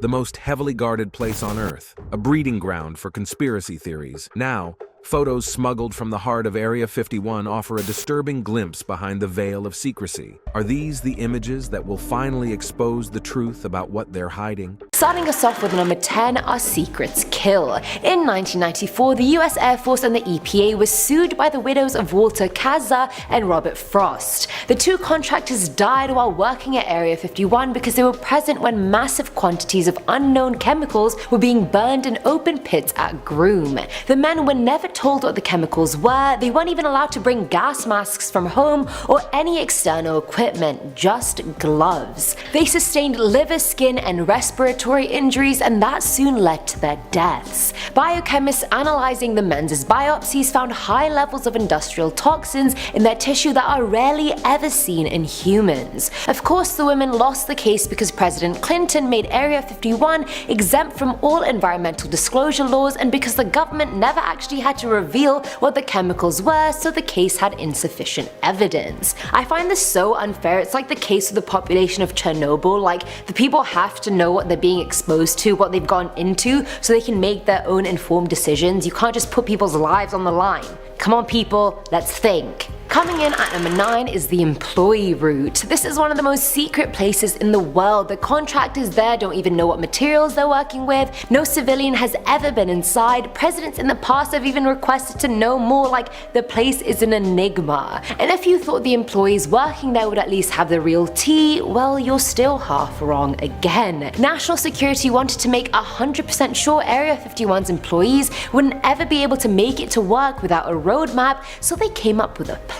the most heavily guarded place on Earth, a breeding ground for conspiracy theories. Now, photos smuggled from the heart of Area 51 offer a disturbing glimpse behind the veil of secrecy. Are these the images that will finally expose the truth about what they're hiding? Starting us off with number 10, Our Secrets Kill. In 1994, the US Air Force and the EPA were sued by the widows of Walter Kaza and Robert Frost. The two contractors died while working at Area 51 because they were present when massive quantities of unknown chemicals were being burned in open pits at Groom. The men were never told what the chemicals were, they weren't even allowed to bring gas masks from home or any external equipment, just gloves. They sustained liver, skin, and respiratory injuries, and that soon led to their deaths. Biochemists analyzing the men's biopsies found high levels of industrial toxins in their tissue that are rarely ever seen in humans. Of course, the women lost the case because President Clinton made Area 51 exempt from all environmental disclosure laws, and because the government never actually had to reveal what the chemicals were, so the case had insufficient evidence. I find this so unfair. It's like the case of the population of Chernobyl. Like, the people have to know what they're being exposed to, what they've gone into, so they can make their own informed decisions. You can't just put people's lives on the line. Come on people, let's think. Coming in at number 9 is the employee route. This is one of the most secret places in the world. The contractors there don't even know what materials they're working with. No civilian has ever been inside. Presidents in the past have even requested to know more, like the place is an enigma. And if you thought the employees working there would at least have the real tea, well, you're still half wrong again. National security wanted to make 100% sure Area 51's employees wouldn't ever be able to make it to work without a roadmap, so they came up with a plan.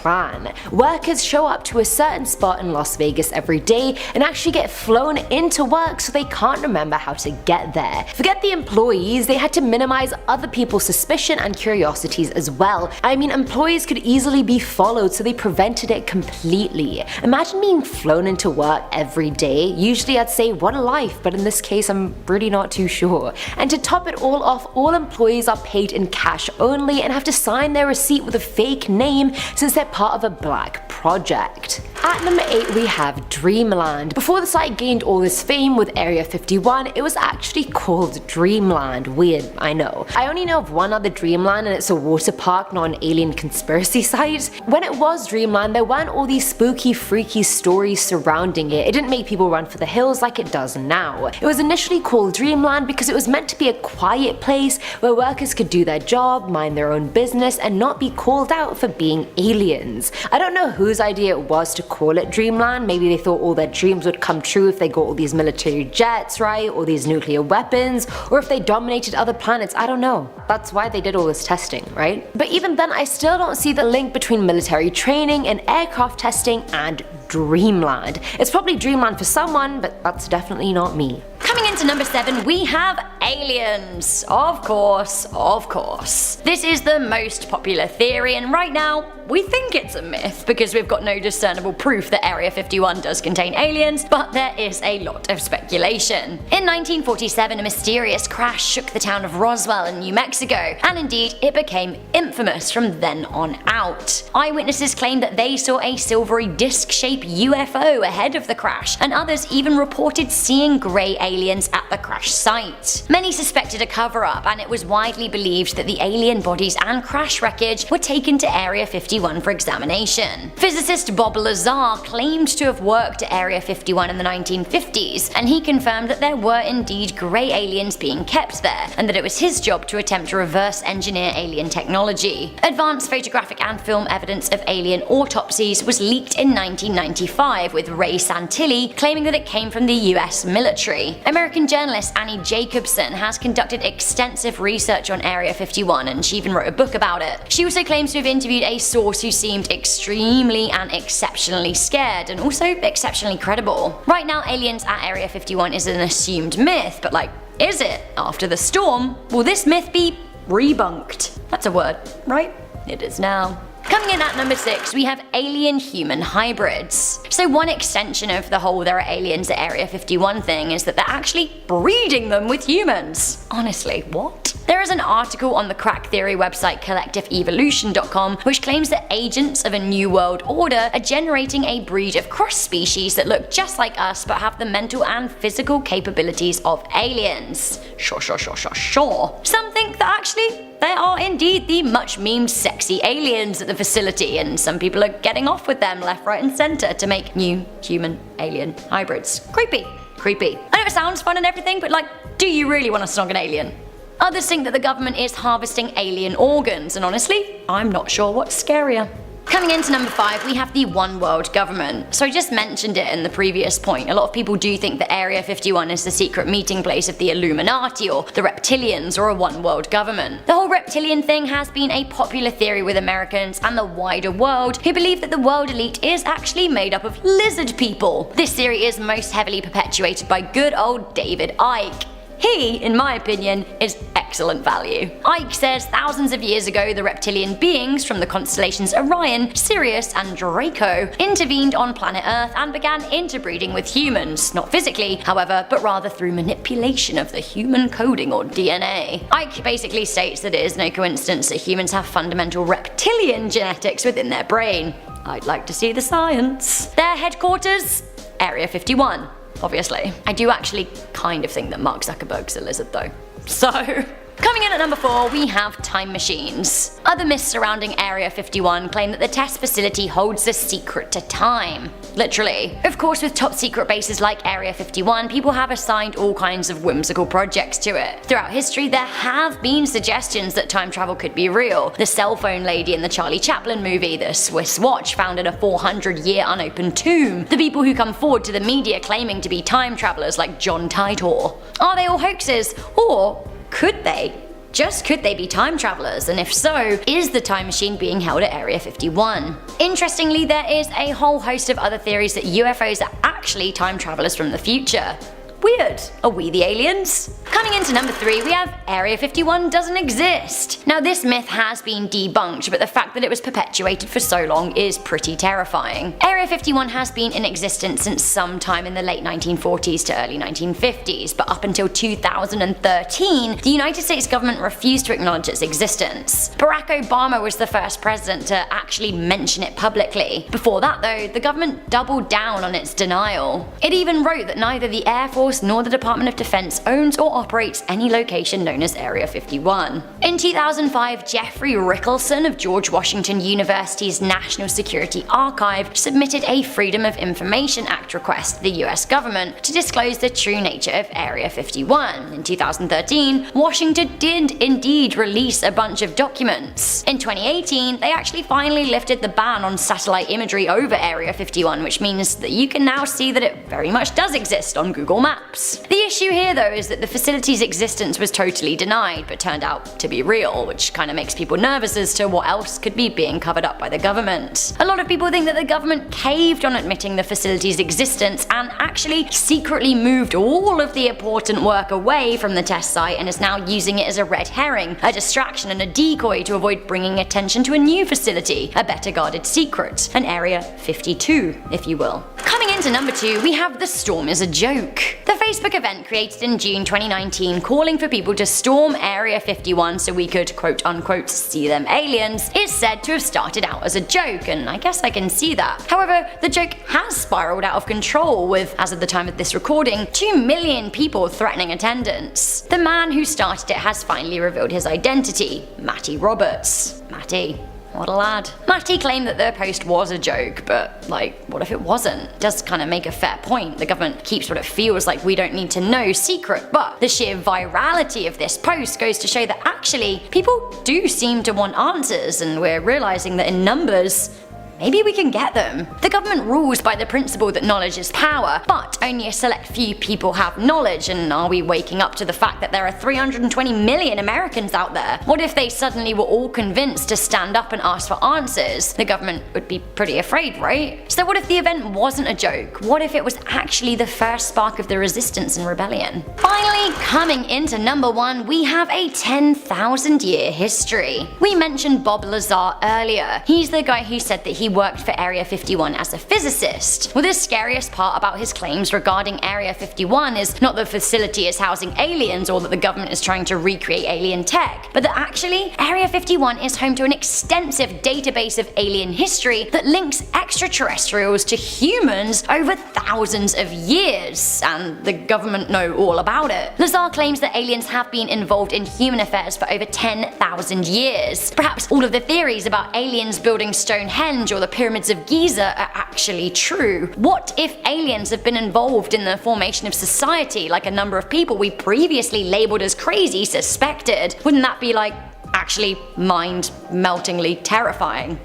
Workers show up to a certain spot in Las Vegas every day and actually get flown into work, so they can't remember how to get there. Forget the employees, they had to minimize other people's suspicion and curiosities as well. I mean, employees could easily be followed, so they prevented it completely. Imagine being flown into work every day. Usually I'd say what a life, but in this case I'm really not too sure. And to top it all off, all employees are paid in cash only and have to sign their receipt with a fake name since they're part of a black project. At number 8 we have Dreamland. Before the site gained all this fame with Area 51, it was actually called Dreamland. Weird, I know. I only know of one other Dreamland, and it's a water park, not an alien conspiracy site. When it was Dreamland, there weren't all these spooky, freaky stories surrounding it. It didn't make people run for the hills like it does now. It was initially called Dreamland because it was meant to be a quiet place where workers could do their job, mind their own business, and not be called out for being aliens. I don't know whose idea it was to call it Dreamland. Maybe they thought all their dreams would come true if they got all these military jets, right? Or these nuclear weapons, or if they dominated other planets. I don't know. That's why they did all this testing, right? But even then, I still don't see the link between military training and aircraft testing and Dreamland. It's probably Dreamland for someone, but that's definitely not me. Coming into number 7, we have aliens. Of course, of course. This is the most popular theory, and right now, we think it's a myth because we've got no discernible proof that Area 51 does contain aliens, but there is a lot of speculation. In 1947, a mysterious crash shook the town of Roswell in New Mexico, and indeed, it became infamous from then on out. Eyewitnesses claimed that they saw a silvery disc-shaped UFO ahead of the crash, and others even reported seeing grey aliens at the crash site. Many suspected a cover-up, and it was widely believed that the alien bodies and crash wreckage were taken to Area 51 for examination. Physicist Bob Lazar claimed to have worked at Area 51 in the 1950s, and he confirmed that there were indeed grey aliens being kept there, and that it was his job to attempt to reverse engineer alien technology. Advanced photographic and film evidence of alien autopsies was leaked in 1995, with Ray Santilli claiming that it came from the US military. American journalist Annie Jacobson has conducted extensive research on Area 51, and she even wrote a book about it. She also claims to have interviewed a source who seemed extremely and exceptionally scared, and also exceptionally credible. Right now, aliens at Area 51 is an assumed myth, but like, is it? After the storm, will this myth be rebunked? That's a word, right? It is now. Coming in at number 6, we have alien-human hybrids. So one extension of the whole there are aliens at Area 51 thing is that they're actually breeding them with humans. Honestly, what? There is an article on the crack theory website collectiveevolution.com which claims that agents of a new world order are generating a breed of cross species that look just like us but have the mental and physical capabilities of aliens. Sure. Some think that actually there are indeed the much memed sexy aliens at the facility, and some people are getting off with them left, right and centre to make new human-alien hybrids. Creepy. I know it sounds fun and everything, but like, do you really want to snog an alien? Others think that the government is harvesting alien organs, and honestly, I'm not sure what's scarier. Coming into number 5, we have the One World Government. So I just mentioned it in the previous point. A lot of people do think that Area 51 is the secret meeting place of the Illuminati or the reptilians or a One World Government. The whole reptilian thing has been a popular theory with Americans and the wider world who believe that the world elite is actually made up of lizard people. This theory is most heavily perpetuated by good old David Icke. He, in my opinion, is excellent value. Icke says thousands of years ago the reptilian beings from the constellations Orion, Sirius and Draco intervened on planet Earth and began interbreeding with humans, not physically, however, but rather through manipulation of the human coding or DNA. Icke basically states that it is no coincidence that humans have fundamental reptilian genetics within their brain. I'd like to see the science. Their headquarters? Area 51. Obviously. I do actually kind of think that Mark Zuckerberg's a lizard though. So, coming in at number 4, we have time machines. Other myths surrounding Area 51 claim that the test facility holds the secret to time. Literally. Of course, with top secret bases like Area 51, people have assigned all kinds of whimsical projects to it. Throughout history, there have been suggestions that time travel could be real. The cell phone lady in the Charlie Chaplin movie, the Swiss watch found in a 400-year unopened tomb, the people who come forward to the media claiming to be time travelers like John Titor. Are they all hoaxes? Or could they? Just could they be time travelers, and if so, is the time machine being held at Area 51? Interestingly, there is a whole host of other theories that UFOs are actually time travelers from the future. Weird. Are we the aliens? Coming into number 3, we have Area 51 doesn't exist. Now this myth has been debunked, but the fact that it was perpetuated for so long is pretty terrifying. Area 51 has been in existence since sometime in the late 1940s to early 1950s, but up until 2013, the United States government refused to acknowledge its existence. Barack Obama was the first president to actually mention it publicly. Before that though, the government doubled down on its denial. It even wrote that neither the Air Force nor the Department of Defense owns or operates any location known as Area 51. In 2005, Jeffrey Rickelson of George Washington University's National Security Archive submitted a Freedom of Information Act request to the US government to disclose the true nature of Area 51. In 2013, Washington did indeed release a bunch of documents. In 2018, they actually finally lifted the ban on satellite imagery over Area 51, which means that you can now see that it very much does exist on Google Maps. The issue here though is that the facility's existence was totally denied but turned out to be real, which kind of makes people nervous as to what else could be being covered up by the government. A lot of people think that the government caved on admitting the facility's existence and actually secretly moved all of the important work away from the test site and is now using it as a red herring, a distraction and a decoy to avoid bringing attention to a new facility, a better guarded secret, an Area 52 if you will. Coming into number 2, we have The Storm is a Joke. The Facebook event created in June 2019 calling for people to storm Area 51 so we could quote unquote see them aliens is said to have started out as a joke, and I guess I can see that. However, the joke has spiraled out of control with, as of the time of this recording, 2 million people threatening attendance. The man who started it has finally revealed his identity, Matty Roberts. Matty. What a lad. Matty claimed that the post was a joke, but like, what if it wasn't? It does kind of make a fair point. The government keeps what it feels like we don't need to know secret, but the sheer virality of this post goes to show that actually people do seem to want answers, and we're realizing that in numbers, maybe we can get them. The government rules by the principle that knowledge is power, but only a select few people have knowledge, and are we waking up to the fact that there are 320 million Americans out there? What if they suddenly were all convinced to stand up and ask for answers? The government would be pretty afraid, right? So what if the event wasn't a joke? What if it was actually the first spark of the resistance and rebellion? Finally, coming into number 1, we have a 10,000 year history. We mentioned Bob Lazar earlier. He's the guy who said that he he worked for Area 51 as a physicist. Well, the scariest part about his claims regarding Area 51 is not that the facility is housing aliens or that the government is trying to recreate alien tech, but that actually Area 51 is home to an extensive database of alien history that links extraterrestrials to humans over thousands of years, and the government know all about it. Lazar claims that aliens have been involved in human affairs for over 10,000 years. Perhaps all of the theories about aliens building Stonehenge or the pyramids of Giza are actually true. What if aliens have been involved in the formation of society like a number of people we previously labeled as crazy suspected? Wouldn't that be like actually mind-meltingly terrifying?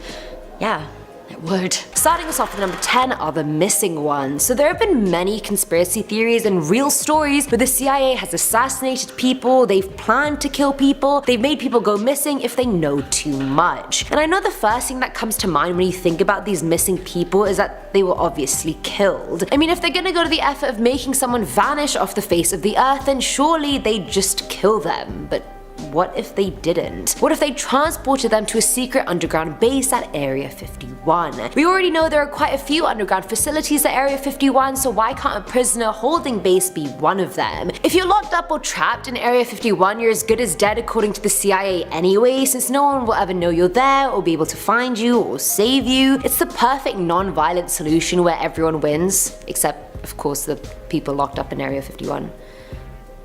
Yeah. It would. Starting us off with number 10 are the missing ones. So there have been many conspiracy theories and real stories where the CIA has assassinated people, they've planned to kill people, they've made people go missing if they know too much. And I know the first thing that comes to mind when you think about these missing people is that they were obviously killed. I mean, if they're gonna go to the effort of making someone vanish off the face of the earth, then surely they'd just kill them. But what if they didn't? What if they transported them to a secret underground base at Area 51? We already know there are quite a few underground facilities at Area 51, so why can't a prisoner holding base be one of them? If you're locked up or trapped in Area 51, you're as good as dead according to the CIA anyway, since no one will ever know you're there or be able to find you or save you. It's the perfect non-violent solution where everyone wins, except of course the people locked up in Area 51.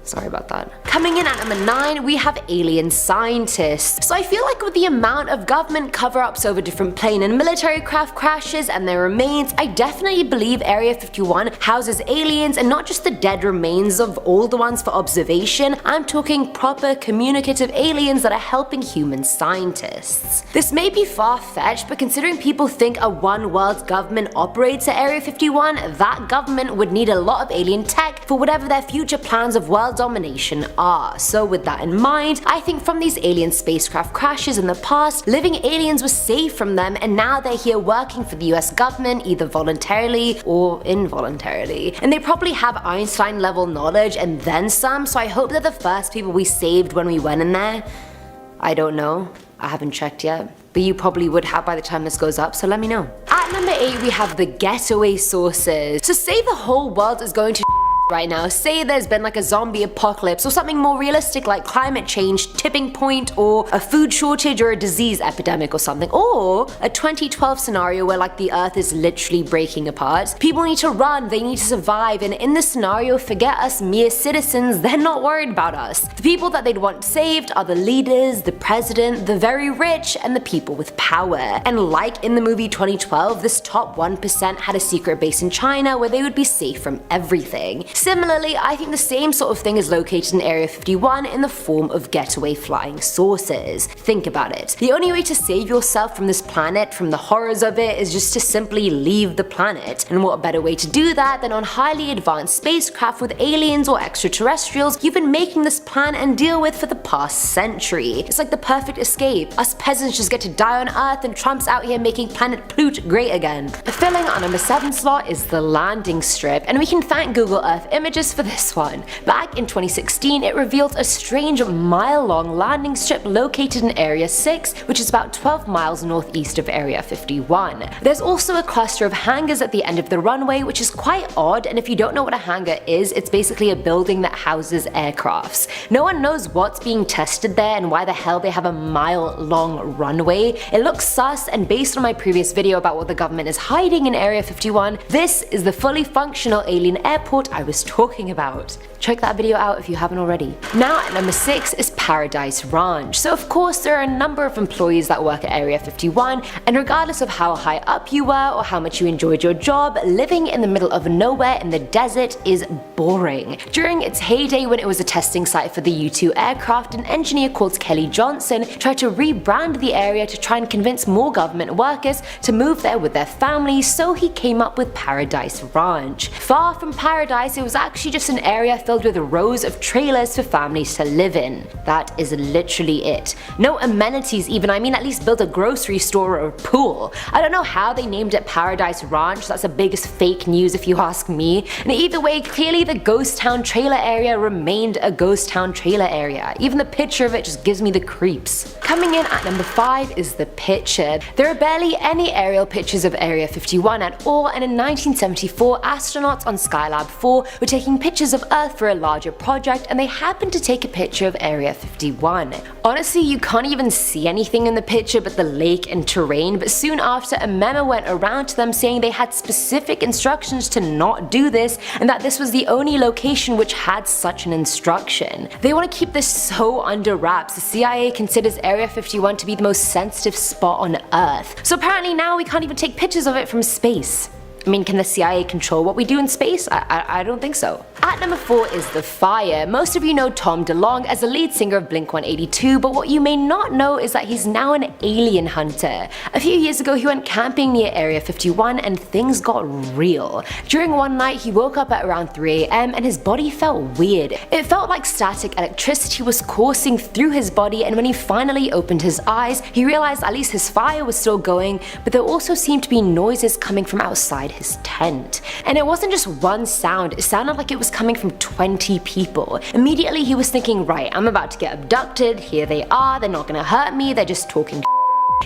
Sorry about that. Coming in at number 9, we have alien scientists. So I feel like with the amount of government cover-ups over different plane and military craft crashes and their remains, I definitely believe Area 51 houses aliens, and not just the dead remains of all the ones for observation. I'm talking proper communicative aliens that are helping human scientists. This may be far-fetched, but considering people think a one-world government operates at Area 51, that government would need a lot of alien tech for whatever their future plans of world domination are. So with that in mind, I think from these alien spacecraft crashes in the past, living aliens were saved from them, and now they're here working for the US government either voluntarily or involuntarily. And they probably have Einstein level knowledge and then some, so I hope they're the first people we saved when we went in there. I don't know. I haven't checked yet. But you probably would have by the time this goes up, so let me know. At number 8 we have the getaway sources. So say the whole world is going to right now. Say there's been like a zombie apocalypse or something more realistic like climate change, tipping point, or a food shortage or a disease epidemic or something, or a 2012 scenario where like the earth is literally breaking apart. People need to run, they need to survive, and in this scenario, forget us mere citizens, they're not worried about us. The people that they'd want saved are the leaders, the president, the very rich, and the people with power. And like in the movie 2012, this top 1% had a secret base in China where they would be safe from everything. Similarly, I think the same sort of thing is located in Area 51 in the form of getaway flying saucers. Think about it. The only way to save yourself from this planet, from the horrors of it, is just to simply leave the planet. And what better way to do that than on highly advanced spacecraft with aliens or extraterrestrials you've been making this plan and deal with for the past century. It's like the perfect escape. Us peasants just get to die on Earth and Trump's out here making planet Plut great again. Filling our number 7 slot is the landing strip, and we can thank Google Earth images for this one. Back in 2016, it revealed a strange mile-long landing strip located in Area 6, which is about 12 miles northeast of Area 51. There's also a cluster of hangars at the end of the runway, which is quite odd, and if you don't know what a hangar is, it's basically a building that houses aircrafts. No one knows what's being tested there and why the hell they have a mile-long runway. It looks sus, and based on my previous video about what the government is hiding in Area 51, this is the fully functional alien airport I was talking about. Check that video out if you haven't already. Now at number 6 is Paradise Ranch. So of course there are a number of employees that work at Area 51, and regardless of how high up you were or how much you enjoyed your job, living in the middle of nowhere in the desert is boring. During its heyday when it was a testing site for the U-2 aircraft, an engineer called Kelly Johnson tried to rebrand the area to try and convince more government workers to move there with their families, so he came up with Paradise Ranch. Far from paradise, it was was actually just an area filled with rows of trailers for families to live in. That is literally it. No amenities even, I mean at least build a grocery store or a pool. I don't know how they named it Paradise Ranch, that's the biggest fake news if you ask me. And either way, clearly the ghost town trailer area remained a ghost town trailer area. Even the picture of it just gives me the creeps. Coming in at number 5 is the picture. There are barely any aerial pictures of Area 51 at all, and in 1974 astronauts on Skylab 4 were taking pictures of Earth for a larger project, and they happened to take a picture of Area 51. Honestly, you can't even see anything in the picture but the lake and terrain, but soon after a memo went around to them saying they had specific instructions to not do this, and that this was the only location which had such an instruction. They want to keep this so under wraps. The CIA considers Area 51 to be the most sensitive spot on Earth, so apparently now we can't even take pictures of it from space. I mean, can the CIA control what we do in space? I don't think so. At number 4 is The Fire. Most of you know Tom DeLonge as the lead singer of Blink-182, but what you may not know is that he's now an alien hunter. A few years ago he went camping near Area 51 and things got real. During one night he woke up at around 3 AM and his body felt weird. It felt like static electricity was coursing through his body, and when he finally opened his eyes he realized at least his fire was still going, but there also seemed to be noises coming from outside his tent. And it wasn't just one sound, it sounded like it was coming from 20 people. Immediately he was thinking, right, I'm about to get abducted, here they are, they're not gonna hurt me, they're just talking.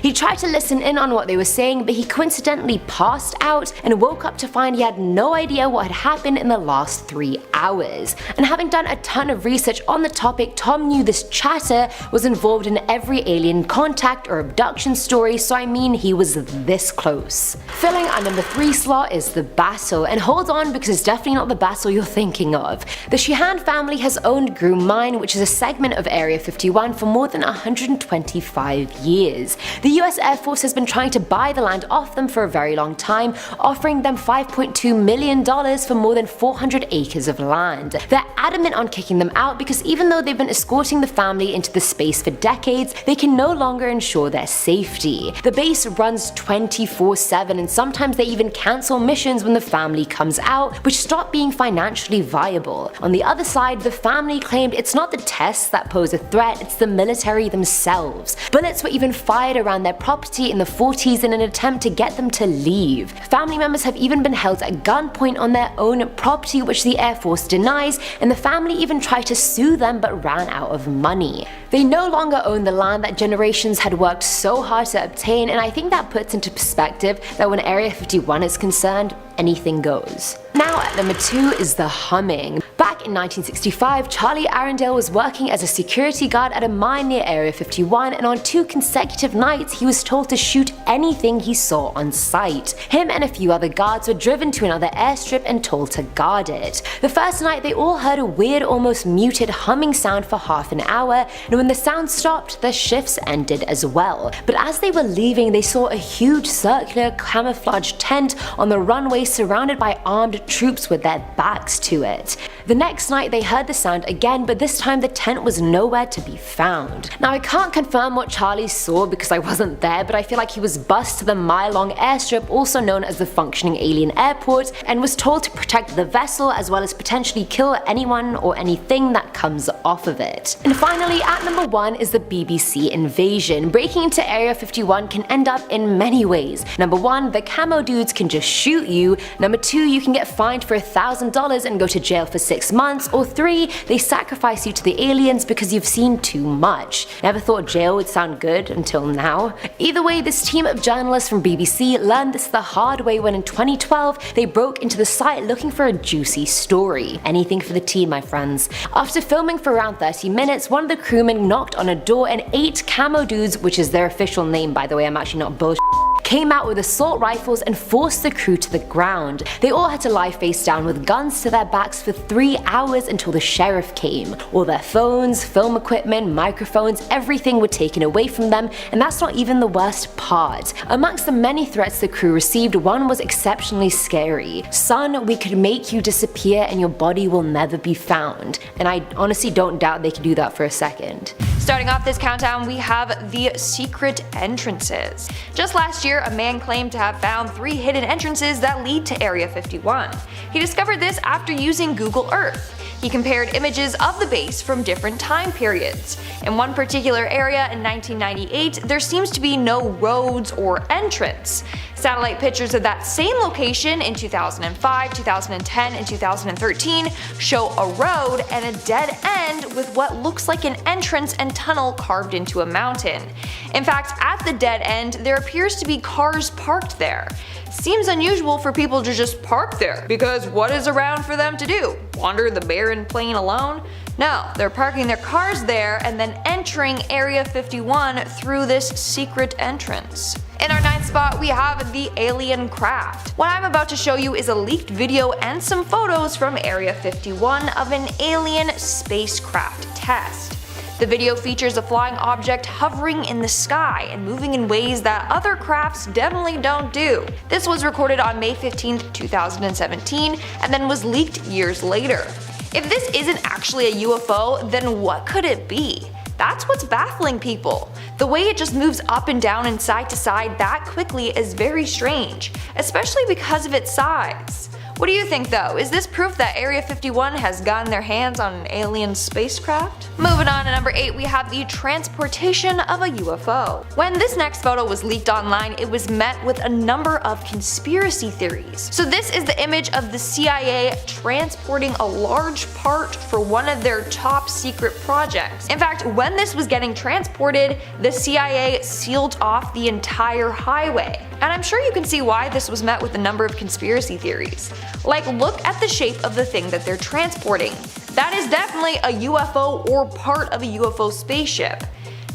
He tried to listen in on what they were saying, but he coincidentally passed out and woke up to find he had no idea what had happened in the last 3 hours. And having done a ton of research on the topic, Tom knew this chatter was involved in every alien contact or abduction story, so I mean he was this close. Filling our number 3 slot is The Battle, and hold on because it's definitely not the battle you're thinking of. The Sheehan family has owned Groom Mine, which is a segment of Area 51, for more than 125 years. The US Air Force has been trying to buy the land off them for a very long time, offering them $5.2 million for more than 400 acres of land. They're adamant on kicking them out because even though they've been escorting the family into the space for decades, they can no longer ensure their safety. The base runs 24/7 and sometimes they even cancel missions when the family comes out, which stop being financially viable. On the other side, the family claimed it's not the tests that pose a threat, it's the military themselves. Bullets were even fired around their property in the 40s in an attempt to get them to leave. Family members have even been held at gunpoint on their own property, which the Air Force denies, and the family even tried to sue them but ran out of money. They no longer own the land that generations had worked so hard to obtain, and I think that puts into perspective that when Area 51 is concerned, anything goes. Now at number 2 is The Humming. Back in 1965, Charlie Arundel was working as a security guard at a mine near Area 51, and on 2 consecutive nights he was told to shoot anything he saw on sight. Him and a few other guards were driven to another airstrip and told to guard it. The first night they all heard a weird, almost muted humming sound for half an hour, and when the sound stopped, their shifts ended as well. But as they were leaving, they saw a huge circular camouflage tent on the runway surrounded by armed troops with their backs to it. The next night they heard the sound again, but this time the tent was nowhere to be found. Now I can't confirm what Charlie saw because I wasn't there, but I feel like he was bussed to the mile-long airstrip, also known as the functioning alien airport, and was told to protect the vessel as well as potentially kill anyone or anything that comes off of it. And finally, at number 1 is the BBC invasion. Breaking into Area 51 can end up in many ways. Number 1, the camo dudes can just shoot you. Number 2, you can get fined for $1,000 and go to jail for 6 months. Or 3, they sacrifice you to the aliens because you've seen too much. Never thought jail would sound good until now. Either way, this team of journalists from BBC learned this the hard way when in 2012 they broke into the site looking for a juicy story. Anything for the team, my friends. After filming for around 30 minutes, one of the crewmen knocked on a door and 8 camo dudes, which is their official name by the way, I'm actually not bullshit, came out with assault rifles and forced the crew to the ground. They all had to lie face down with guns to their backs for 3 hours until the sheriff came. All their phones, film equipment, microphones, everything were taken away from them, and that's not even the worst part. Amongst the many threats the crew received, one was exceptionally scary. "Son, we could make you disappear and your body will never be found." And I honestly don't doubt they could do that for a second. Starting off this countdown, we have the secret entrances. Just last year, a man claimed to have found 3 hidden entrances that lead to Area 51. He discovered this after using Google Earth. He compared images of the base from different time periods. In one particular area in 1998, there seems to be no roads or entrance. Satellite pictures of that same location in 2005, 2010, and 2013 show a road and a dead end with what looks like an entrance and tunnel carved into a mountain. In fact, at the dead end, there appears to be cars parked there. Seems unusual for people to just park there, because what is around for them to do? Wander the barren plain alone? No, they're parking their cars there and then entering Area 51 through this secret entrance. In our 9th spot, we have the alien craft. What I'm about to show you is a leaked video and some photos from Area 51 of an alien spacecraft test. The video features a flying object hovering in the sky and moving in ways that other crafts definitely don't do. This was recorded on May 15, 2017, and then was leaked years later. If this isn't actually a UFO, then what could it be? That's what's baffling people. The way it just moves up and down and side to side that quickly is very strange, especially because of its size. What do you think though? Is this proof that Area 51 has gotten their hands on an alien spacecraft? Moving on to number 8, we have the transportation of a UFO. When this next photo was leaked online, it was met with a number of conspiracy theories. So this is the image of the CIA transporting a large part for one of their top secret projects. In fact, when this was getting transported, the CIA sealed off the entire highway. And I'm sure you can see why this was met with a number of conspiracy theories. Like, look at the shape of the thing that they're transporting. That is definitely a UFO or part of a UFO spaceship.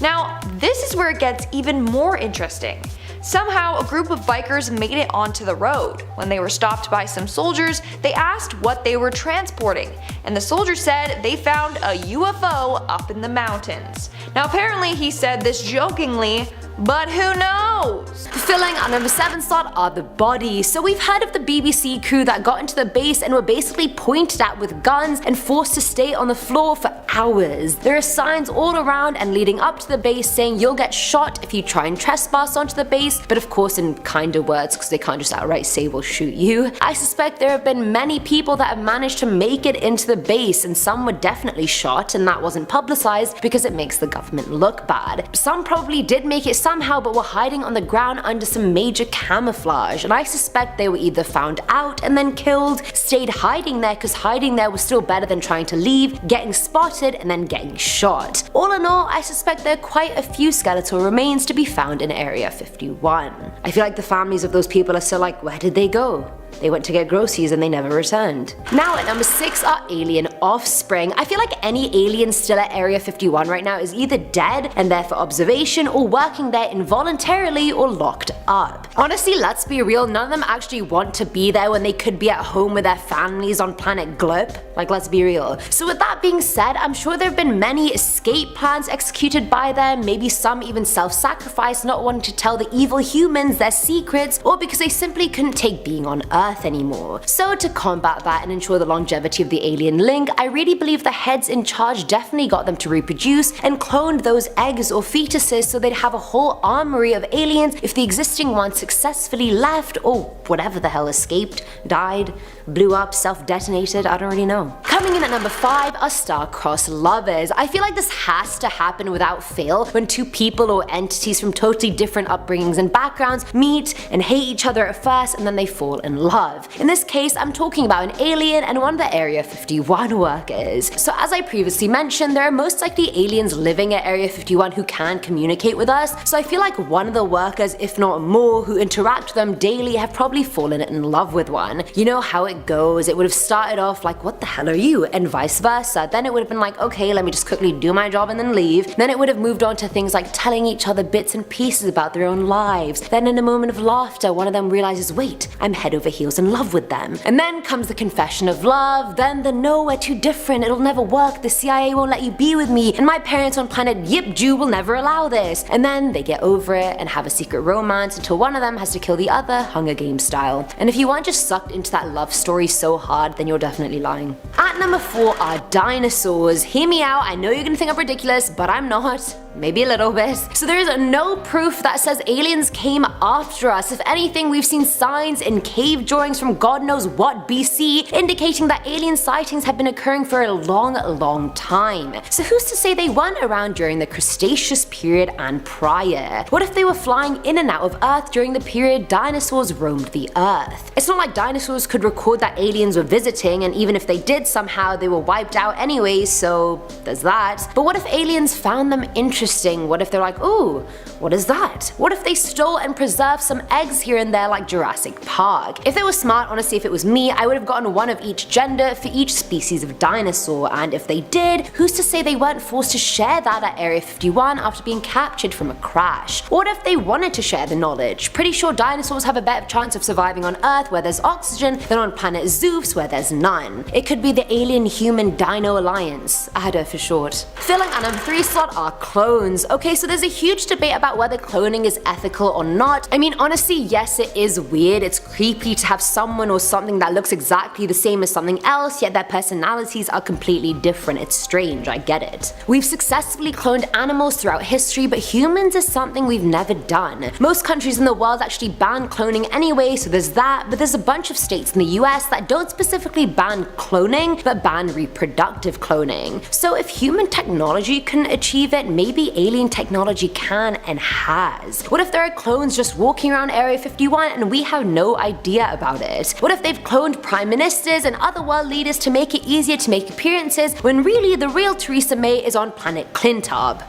Now, this is where it gets even more interesting. Somehow, a group of bikers made it onto the road. When they were stopped by some soldiers, they asked what they were transporting, and the soldier said they found a UFO up in the mountains. Now apparently he said this jokingly, but who knows? Filling our number 7 slot are the bodies. So we've heard of the BBC crew that got into the base and were basically pointed at with guns and forced to stay on the floor for hours. There are signs all around and leading up to the base saying you'll get shot if you try and trespass onto the base, but of course in kinder words because they can't just outright say we'll shoot you. I suspect there have been many people that have managed to make it into the base, and some were definitely shot, and that wasn't publicized because it makes the government look bad. Some probably did make it somehow but were hiding on the ground under some major camouflage, and I suspect they were either found out and then killed, stayed hiding there because hiding there was still better than trying to leave, getting spotted and then getting shot. All in all, I suspect there are quite a few skeletal remains to be found in Area 51. I feel like the families of those people are still like, where did they go? They went to get groceries and they never returned. Now at number 6 are alien offspring. I feel like any alien still at Area 51 right now is either dead and there for observation or working there involuntarily or locked up. Honestly, let's be real, none of them actually want to be there when they could be at home with their families on planet Glip. Like, let's be real. So with that being said, I'm sure there have been many escape plans executed by them, maybe some even self-sacrifice, not wanting to tell the evil humans their secrets, or because they simply couldn't take being on Earth anymore. So to combat that and ensure the longevity of the alien link, I really believe the heads in charge definitely got them to reproduce and cloned those eggs or fetuses so they'd have a whole armory of aliens if the existing ones successfully left or whatever the hell escaped, died, blew up, self-detonated, I don't really know. Coming in at number 5 are star-crossed lovers. I feel like this has to happen without fail when two people or entities from totally different upbringings and backgrounds meet and hate each other at first and then they fall in love. In this case, I'm talking about an alien and one of the Area 51 workers. So as I previously mentioned, there are most likely aliens living at Area 51 who can communicate with us, so I feel like one of the workers, if not more, who interact with them daily have probably fallen in love with one. You know how it goes, it would have started off like, what the hell are you? And vice versa. Then it would have been like, okay, let me just quickly do my job and then leave. Then it would have moved on to things like telling each other bits and pieces about their own lives. Then in a moment of laughter, one of them realizes, wait, I'm head over heels in love with them. And then comes the confession of love, then the nowhere to too different, it'll never work, the CIA won't let you be with me, and my parents on planet Yip Jew will never allow this. And then they get over it and have a secret romance until one of them has to kill the other, Hunger Games style. And if you weren't just sucked into that love story so hard, then you're definitely lying. At number 4 are dinosaurs. Hear me out, I know you're gonna think I'm ridiculous, but I'm not. Maybe a little bit. So there is no proof that says aliens came after us. If anything, we've seen signs in cave drawings from God knows what BC indicating that alien sightings have been occurring for a long time. So who's to say they weren't around during the Cretaceous period and prior? What if they were flying in and out of Earth during the period dinosaurs roamed the Earth? It's not like dinosaurs could record that aliens were visiting, and even if they did, somehow they were wiped out anyway, so there's that. But what if aliens found them interesting? What if they're like, ooh, what is that? What if they stole and preserved some eggs here and there like Jurassic Park? If they were smart, honestly, if it was me, I would have gotten one of each gender for each species of dinosaur, and if they did, who's to say they weren't forced to share that at Area 51 after being captured from a crash? Or what if they wanted to share the knowledge? Pretty sure dinosaurs have a better chance of surviving on Earth where there's oxygen than on planet Zeus where there's none. It could be the Alien-Human Dino Alliance, ADA for short. Filling our number 3 slot are clones. Okay, so there's a huge debate about whether cloning is ethical or not. I mean, honestly, yes, it is weird. It's creepy to have someone or something that looks exactly the same as something else, yet their personalities are completely different. It's strange, I get it. We've successfully cloned animals throughout history, but humans is something we've never done. Most countries in the world actually ban cloning anyway, so there's that, but there's a bunch of states in the US that don't specifically ban cloning, but ban reproductive cloning. So if human technology can achieve it, maybe alien technology can and has. What if there are clones just walking around Area 51 and we have no idea about it? What if they've cloned prime ministers and other world leaders to make it easier to make appearances when really the real Theresa May is on planet Clintob?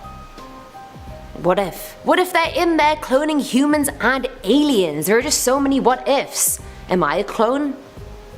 What if? What if they're in there cloning humans and aliens? There are just so many what ifs. Am I a clone?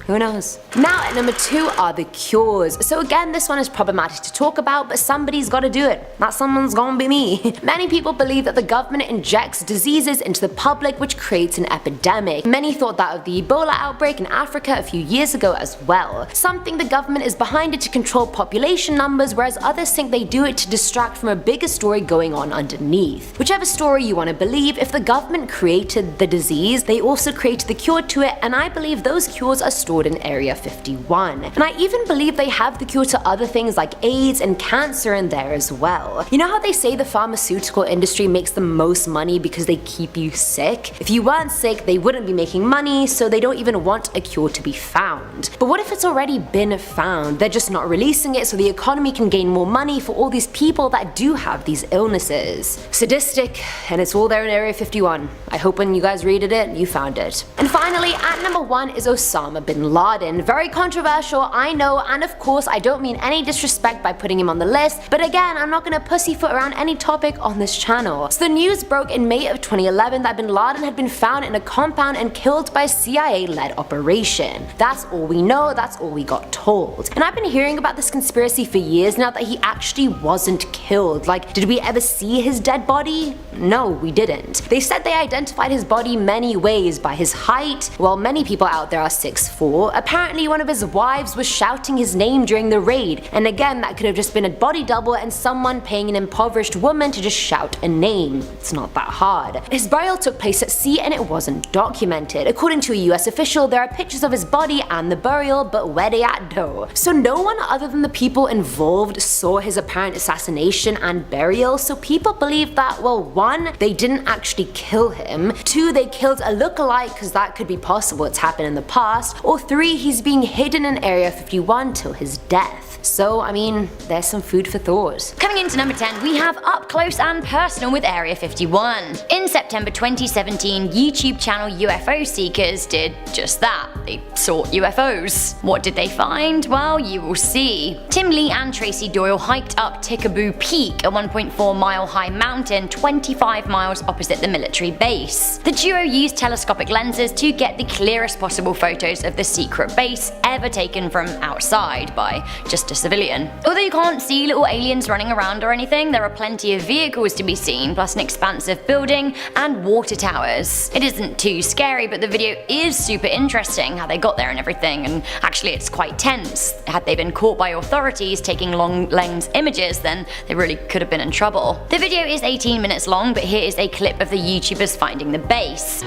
Who knows? Now at number 2 are the cures. So again, this one is problematic to talk about, but somebody's gotta do it. That someone's gonna be me. Many people believe that the government injects diseases into the public, which creates an epidemic. Many thought that of the Ebola outbreak in Africa a few years ago as well. Some think the government is behind it to control population numbers, whereas others think they do it to distract from a bigger story going on underneath. Whichever story you want to believe, if the government created the disease, they also created the cure to it, and I believe those cures are stored in Area 51. And I even believe they have the cure to other things like AIDS and cancer in there as well. You know how they say the pharmaceutical industry makes the most money because they keep you sick? If you weren't sick, they wouldn't be making money, so they don't even want a cure to be found. But what if it's already been found? They're just not releasing it so the economy can gain more money for all these people that do have these illnesses. Sadistic, and it's all there in Area 51. I hope when you guys read it, you found it. And finally, at number 1 is Osama bin Laden. Very controversial, I know, and of course I don't mean any disrespect by putting him on the list, but again, I'm not gonna pussyfoot around any topic on this channel. So the news broke in May of 2011 that bin Laden had been found in a compound and killed by a CIA-led operation. That's all we know, that's all we got told. And I've been hearing about this conspiracy for years now that he actually wasn't killed. Like, did we ever see his dead body? No, we didn't. They said they identified his body many ways, by his height. Well, many people out there are 6'4". Apparently one of his wives was shouting his name during the raid, and again that could have just been a body double and someone paying an impoverished woman to just shout a name. It's not that hard. His burial took place at sea and it wasn't documented. According to a US official, there are pictures of his body and the burial, but where they at though? So no one other than the people involved saw his apparent assassination and burial, so people believe that, well, 1, they didn't actually kill him, 2, they killed a lookalike because that could be possible, it's happened in the past, or 3, he's being hidden in Area 51 till his death. So, I mean, there's some food for thought. Coming into number 10, we have Up Close and Personal with Area 51. In September 2017, YouTube channel UFO Seekers did just that. They sought UFOs. What did they find? Well, you will see. Tim Lee and Tracy Doyle hiked up Tickaboo Peak, a 1.4 mile high mountain 25 miles opposite the military base. The duo used telescopic lenses to get the clearest possible photos of the secret base ever taken from outside by just a civilian. Although you can't see little aliens running around ground or anything, there are plenty of vehicles to be seen, plus an expansive building and water towers. It isn't too scary, but the video is super interesting, how they got there and everything, and actually it's quite tense. Had they been caught by authorities taking long lens images, then they really could have been in trouble. The video is 18 minutes long, but here is a clip of the YouTubers finding the base.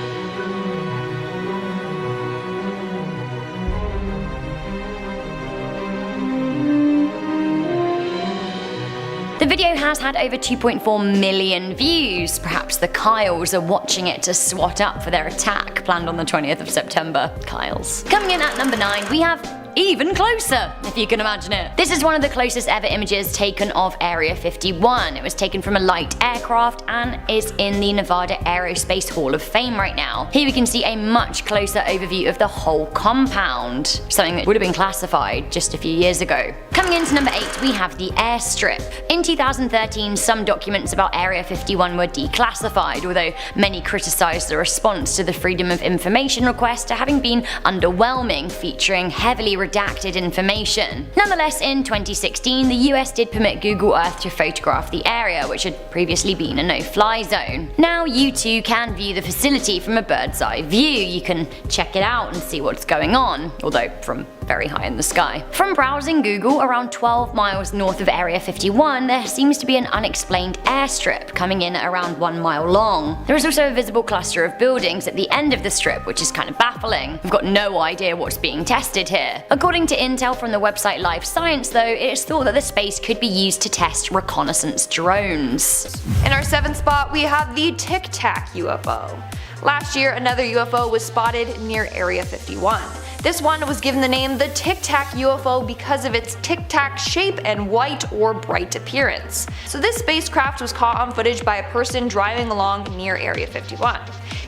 The video has had over 2.4 million views. Perhaps the Kyles are watching it to swat up for their attack planned on the 20th of September. Kyles. Coming in at number 9, we have even closer, if you can imagine it. This is one of the closest ever images taken of Area 51. It was taken from a light aircraft and is in the Nevada Aerospace Hall of Fame right now. Here we can see a much closer overview of the whole compound, something that would have been classified just a few years ago. Coming into number 8, we have the airstrip. In 2013, some documents about Area 51 were declassified, although many criticized the response to the Freedom of Information request to having been underwhelming, featuring heavily redacted information. Nonetheless, in 2016, the US did permit Google Earth to photograph the area, which had previously been a no-fly zone. Now you too can view the facility from a bird's eye view. You can check it out and see what's going on, although from very high in the sky. From browsing Google, around 12 miles north of Area 51, there seems to be an unexplained airstrip coming in at around 1 mile long. There is also a visible cluster of buildings at the end of the strip, which is kind of baffling. We've got no idea what's being tested here. According to intel from the website Life Science though, it is thought that the space could be used to test reconnaissance drones. In our 7th spot, we have the Tic Tac UFO. Last year, another UFO was spotted near Area 51. This one was given the name the Tic Tac UFO because of its tic-tac shape and white or bright appearance. So this spacecraft was caught on footage by a person driving along near Area 51.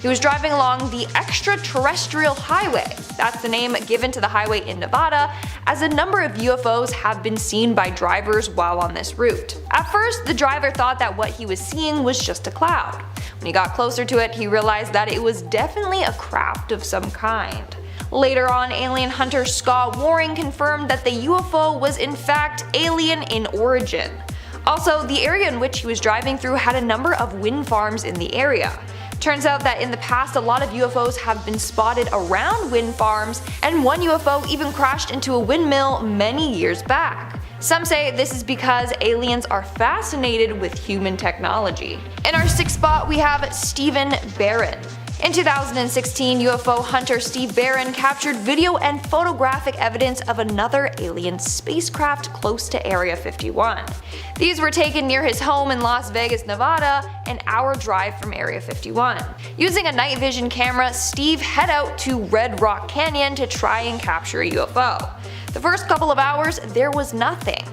He was driving along the Extraterrestrial Highway. That's the name given to the highway in Nevada, as a number of UFOs have been seen by drivers while on this route. At first, the driver thought that what he was seeing was just a cloud. When he got closer to it, he realized that it was definitely a craft of some kind. Later on, alien hunter Scott Waring confirmed that the UFO was in fact alien in origin. Also, the area in which he was driving through had a number of wind farms in the area. Turns out that in the past a lot of UFOs have been spotted around wind farms, and one UFO even crashed into a windmill many years back. Some say this is because aliens are fascinated with human technology. In our 6th spot, we have Stephen Barron. In 2016, UFO hunter Steve Barron captured video and photographic evidence of another alien spacecraft close to Area 51. These were taken near his home in Las Vegas, Nevada, an hour drive from Area 51. Using a night vision camera, Steve head out to Red Rock Canyon to try and capture a UFO. The first couple of hours, there was nothing.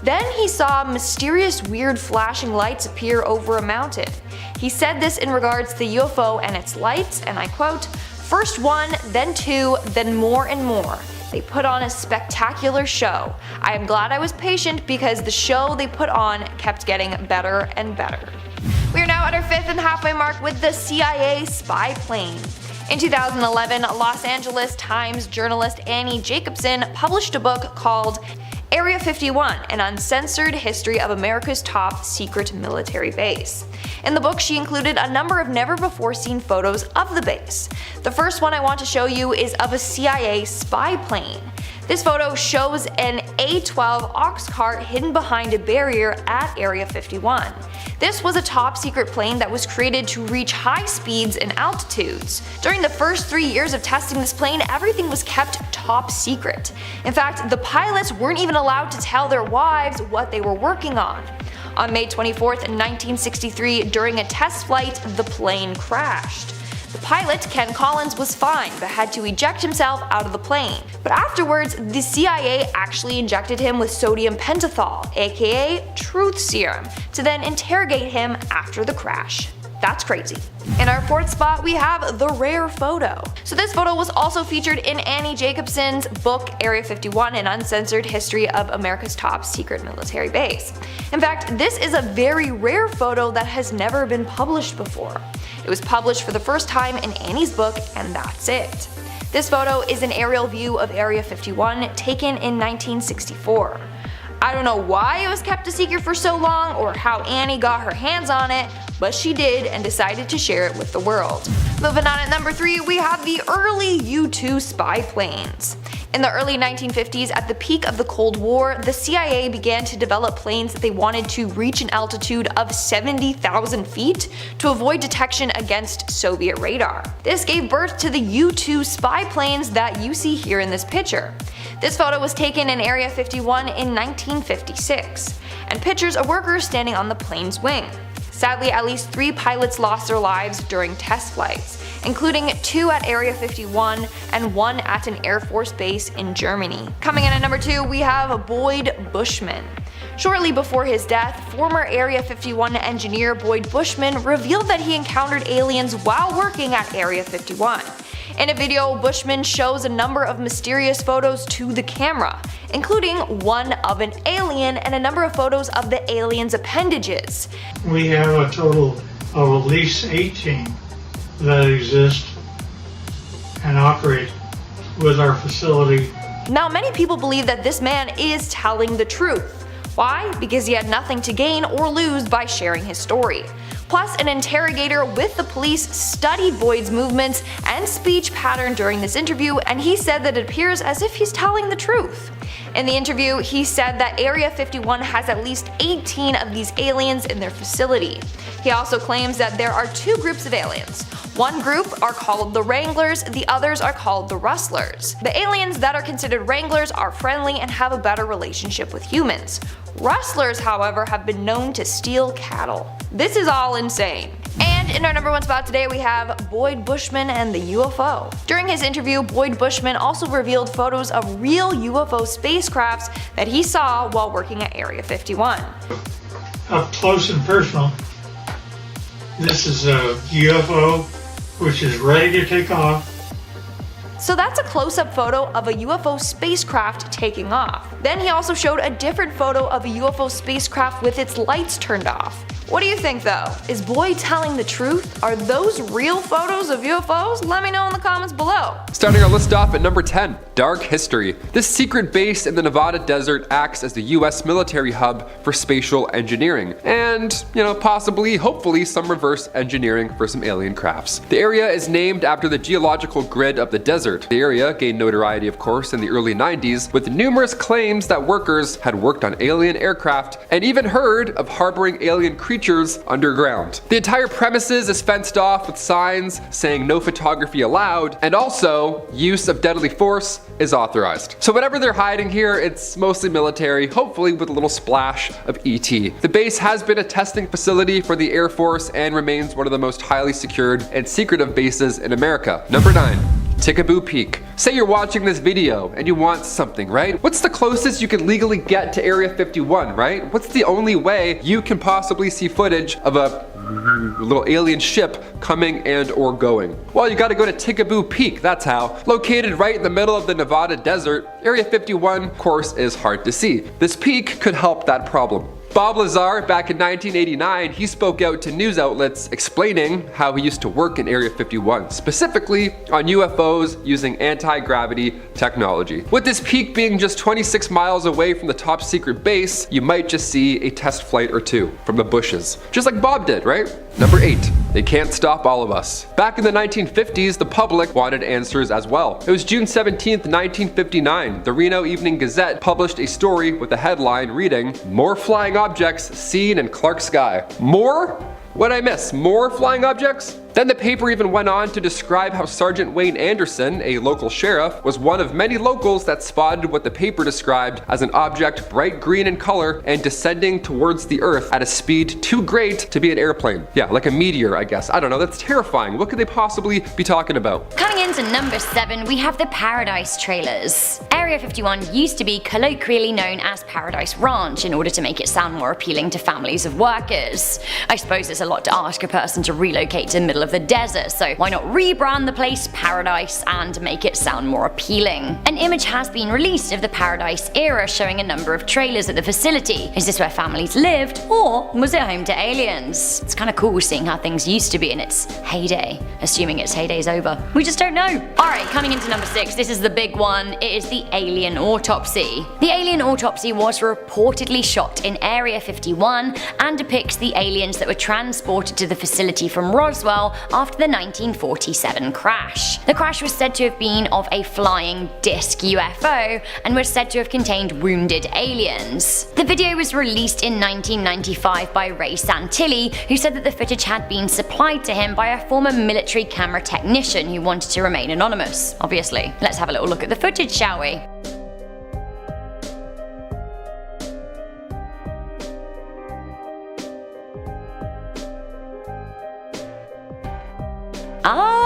Then he saw mysterious weird flashing lights appear over a mountain. He said this in regards to the UFO and its lights, and I quote, "First one, then two, then more and more. They put on a spectacular show. I am glad I was patient because the show they put on kept getting better and better." We are now at our 5th and halfway mark with the CIA spy plane. In 2011, Los Angeles Times journalist Annie Jacobson published a book called Area 51, an uncensored history of America's top secret military base. In the book, she included a number of never-before-seen photos of the base. The first one I want to show you is of a CIA spy plane. This photo shows an A-12 ox cart hidden behind a barrier at Area 51. This was a top secret plane that was created to reach high speeds and altitudes. During the first 3 years of testing this plane, everything was kept top secret. In fact, the pilots weren't even allowed to tell their wives what they were working on. On May 24th, 1963, during a test flight, the plane crashed. The pilot, Ken Collins, was fine but had to eject himself out of the plane. But afterwards, the CIA actually injected him with sodium pentothal, aka truth serum, to then interrogate him after the crash. That's crazy. In our 4th spot, we have the rare photo. So this photo was also featured in Annie Jacobson's book Area 51, an uncensored history of America's top secret military base. In fact, this is a very rare photo that has never been published before. It was published for the first time in Annie's book, and that's it. This photo is an aerial view of Area 51 taken in 1964. I don't know why it was kept a secret for so long or how Annie got her hands on it, but she did and decided to share it with the world. Moving on at number 3, we have the early U-2 spy planes. In the early 1950s, at the peak of the Cold War, the CIA began to develop planes that they wanted to reach an altitude of 70,000 feet to avoid detection against Soviet radar. This gave birth to the U-2 spy planes that you see here in this picture. This photo was taken in Area 51 in 1956, and pictures of workers standing on the plane's wing. Sadly, at least 3 pilots lost their lives during test flights, including 2 at Area 51 and 1 at an Air Force base in Germany. Coming in at number 2, we have Boyd Bushman. Shortly before his death, former Area 51 engineer Boyd Bushman revealed that he encountered aliens while working at Area 51. In a video, Bushman shows a number of mysterious photos to the camera, including one of an alien and a number of photos of the alien's appendages. We have a total of at least 18 that exist and operate with our facility. Now, many people believe that this man is telling the truth. Why? Because he had nothing to gain or lose by sharing his story. Plus, an interrogator with the police studied Boyd's movements and speech pattern during this interview, and he said that it appears as if he's telling the truth. In the interview, he said that Area 51 has at least 18 of these aliens in their facility. He also claims that there are 2 groups of aliens. One group are called the Wranglers, the others are called the Rustlers. The aliens that are considered Wranglers are friendly and have a better relationship with humans. Rustlers, however, have been known to steal cattle. This is all insane. And in our number 1 spot today, we have Boyd Bushman and the UFO. During his interview, Boyd Bushman also revealed photos of real UFO spacecrafts that he saw while working at Area 51. Up close and personal, this is a UFO which is ready to take off. So that's a close-up photo of a UFO spacecraft taking off. Then he also showed a different photo of a UFO spacecraft with its lights turned off. What do you think though? Is Boyd telling the truth? Are those real photos of UFOs? Let me know in the comments below. Starting our list off at number 10, Dark History. This secret base in the Nevada desert acts as the US military hub for spatial engineering and, possibly, hopefully some reverse engineering for some alien crafts. The area is named after the geological grid of the desert. The area gained notoriety, of course, in the early 90s with numerous claims that workers had worked on alien aircraft and even heard of harboring alien creatures underground. The entire premises is fenced off with signs saying no photography allowed, and also use of deadly force is authorized. So whatever they're hiding here, it's mostly military, hopefully with a little splash of ET. The base has been a testing facility for the Air Force and remains one of the most highly secured and secretive bases in America. Number 9. Tickaboo Peak. Say you're watching this video and you want something, right? What's the closest you can legally get to Area 51, right? What's the only way you can possibly see footage of a little alien ship coming and or going? Well, you gotta go to Tickaboo Peak, that's how. Located right in the middle of the Nevada desert, Area 51, of course, is hard to see. This peak could help that problem. Bob Lazar, back in 1989, he spoke out to news outlets explaining how he used to work in Area 51, specifically on UFOs using anti-gravity technology. With this peak being just 26 miles away from the top secret base, you might just see a test flight or 2 from the bushes. Just like Bob did, right? Number 8. They can't stop all of us. Back in the 1950s, the public wanted answers as well. It was June 17th, 1959. The Reno Evening Gazette published a story with a headline reading, "More flying objects seen in Clark sky." More? What'd I miss? More flying objects? Then the paper even went on to describe how Sergeant Wayne Anderson, a local sheriff, was one of many locals that spotted what the paper described as an object bright green in color and descending towards the earth at a speed too great to be an airplane. Yeah, like a meteor, I guess. I don't know, that's terrifying. What could they possibly be talking about? Coming into number 7, we have the Paradise Trailers. Area 51 used to be colloquially known as Paradise Ranch in order to make it sound more appealing to families of workers. I suppose it's a lot to ask a person to relocate to the middle of of the desert, so why not rebrand the place Paradise and make it sound more appealing? An image has been released of the Paradise era showing a number of trailers at the facility. Is this where families lived, or was it home to aliens? It's kinda cool seeing how things used to be in its heyday, assuming its heyday's over. We just don't know. Alright, coming into number 6, this is the big one. It is the alien autopsy. The alien autopsy was reportedly shot in Area 51 and depicts the aliens that were transported to the facility from Roswell after the 1947 crash. The crash was said to have been of a flying disc UFO and was said to have contained wounded aliens. The video was released in 1995 by Ray Santilli, who said that the footage had been supplied to him by a former military camera technician who wanted to remain anonymous, obviously. Let's have a little look at the footage, shall we?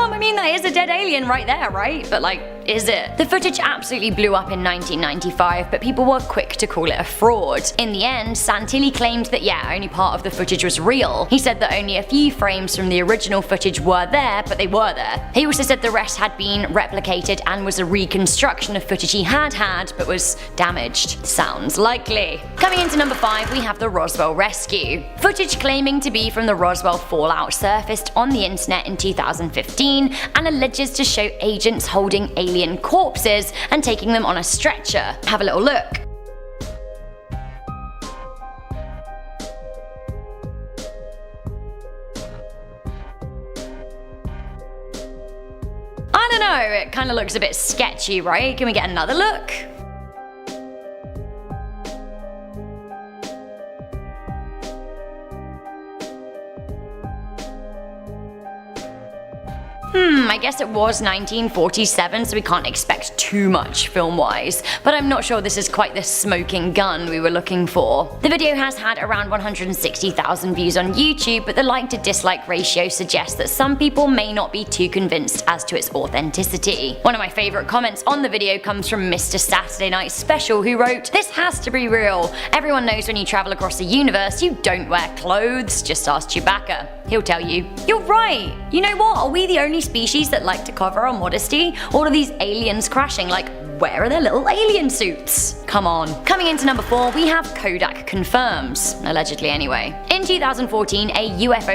I mean, that is a dead alien right there, right? But like, is it? The footage absolutely blew up in 1995, but people were quick to call it a fraud. In the end, Santilli claimed that yeah, only part of the footage was real. He said that only a few frames from the original footage were there, but they were there. He also said the rest had been replicated and was a reconstruction of footage he had but was damaged. Sounds likely. Coming into number 5, we have the Roswell rescue. Footage claiming to be from the Roswell fallout surfaced on the internet in 2015 and alleges to show agents holding alien corpses and taking them on a stretcher. Have a little look. I don't know, it kind of looks a bit sketchy, right? Can we get another look? I guess it was 1947, so we can't expect too much film-wise, but I'm not sure this is quite the smoking gun we were looking for. The video has had around 160,000 views on YouTube, but the like to dislike ratio suggests that some people may not be too convinced as to its authenticity. One of my favourite comments on the video comes from Mr. Saturday Night Special, who wrote, "This has to be real. Everyone knows when you travel across the universe, you don't wear clothes. Just ask Chewbacca. He'll tell you." You're right. You know what? Are we the only species that like to cover our modesty? All of these aliens crashing, like, where are their little alien suits? Come on. Coming into number 4, we have Kodak confirms, allegedly anyway. In 2014, a UFO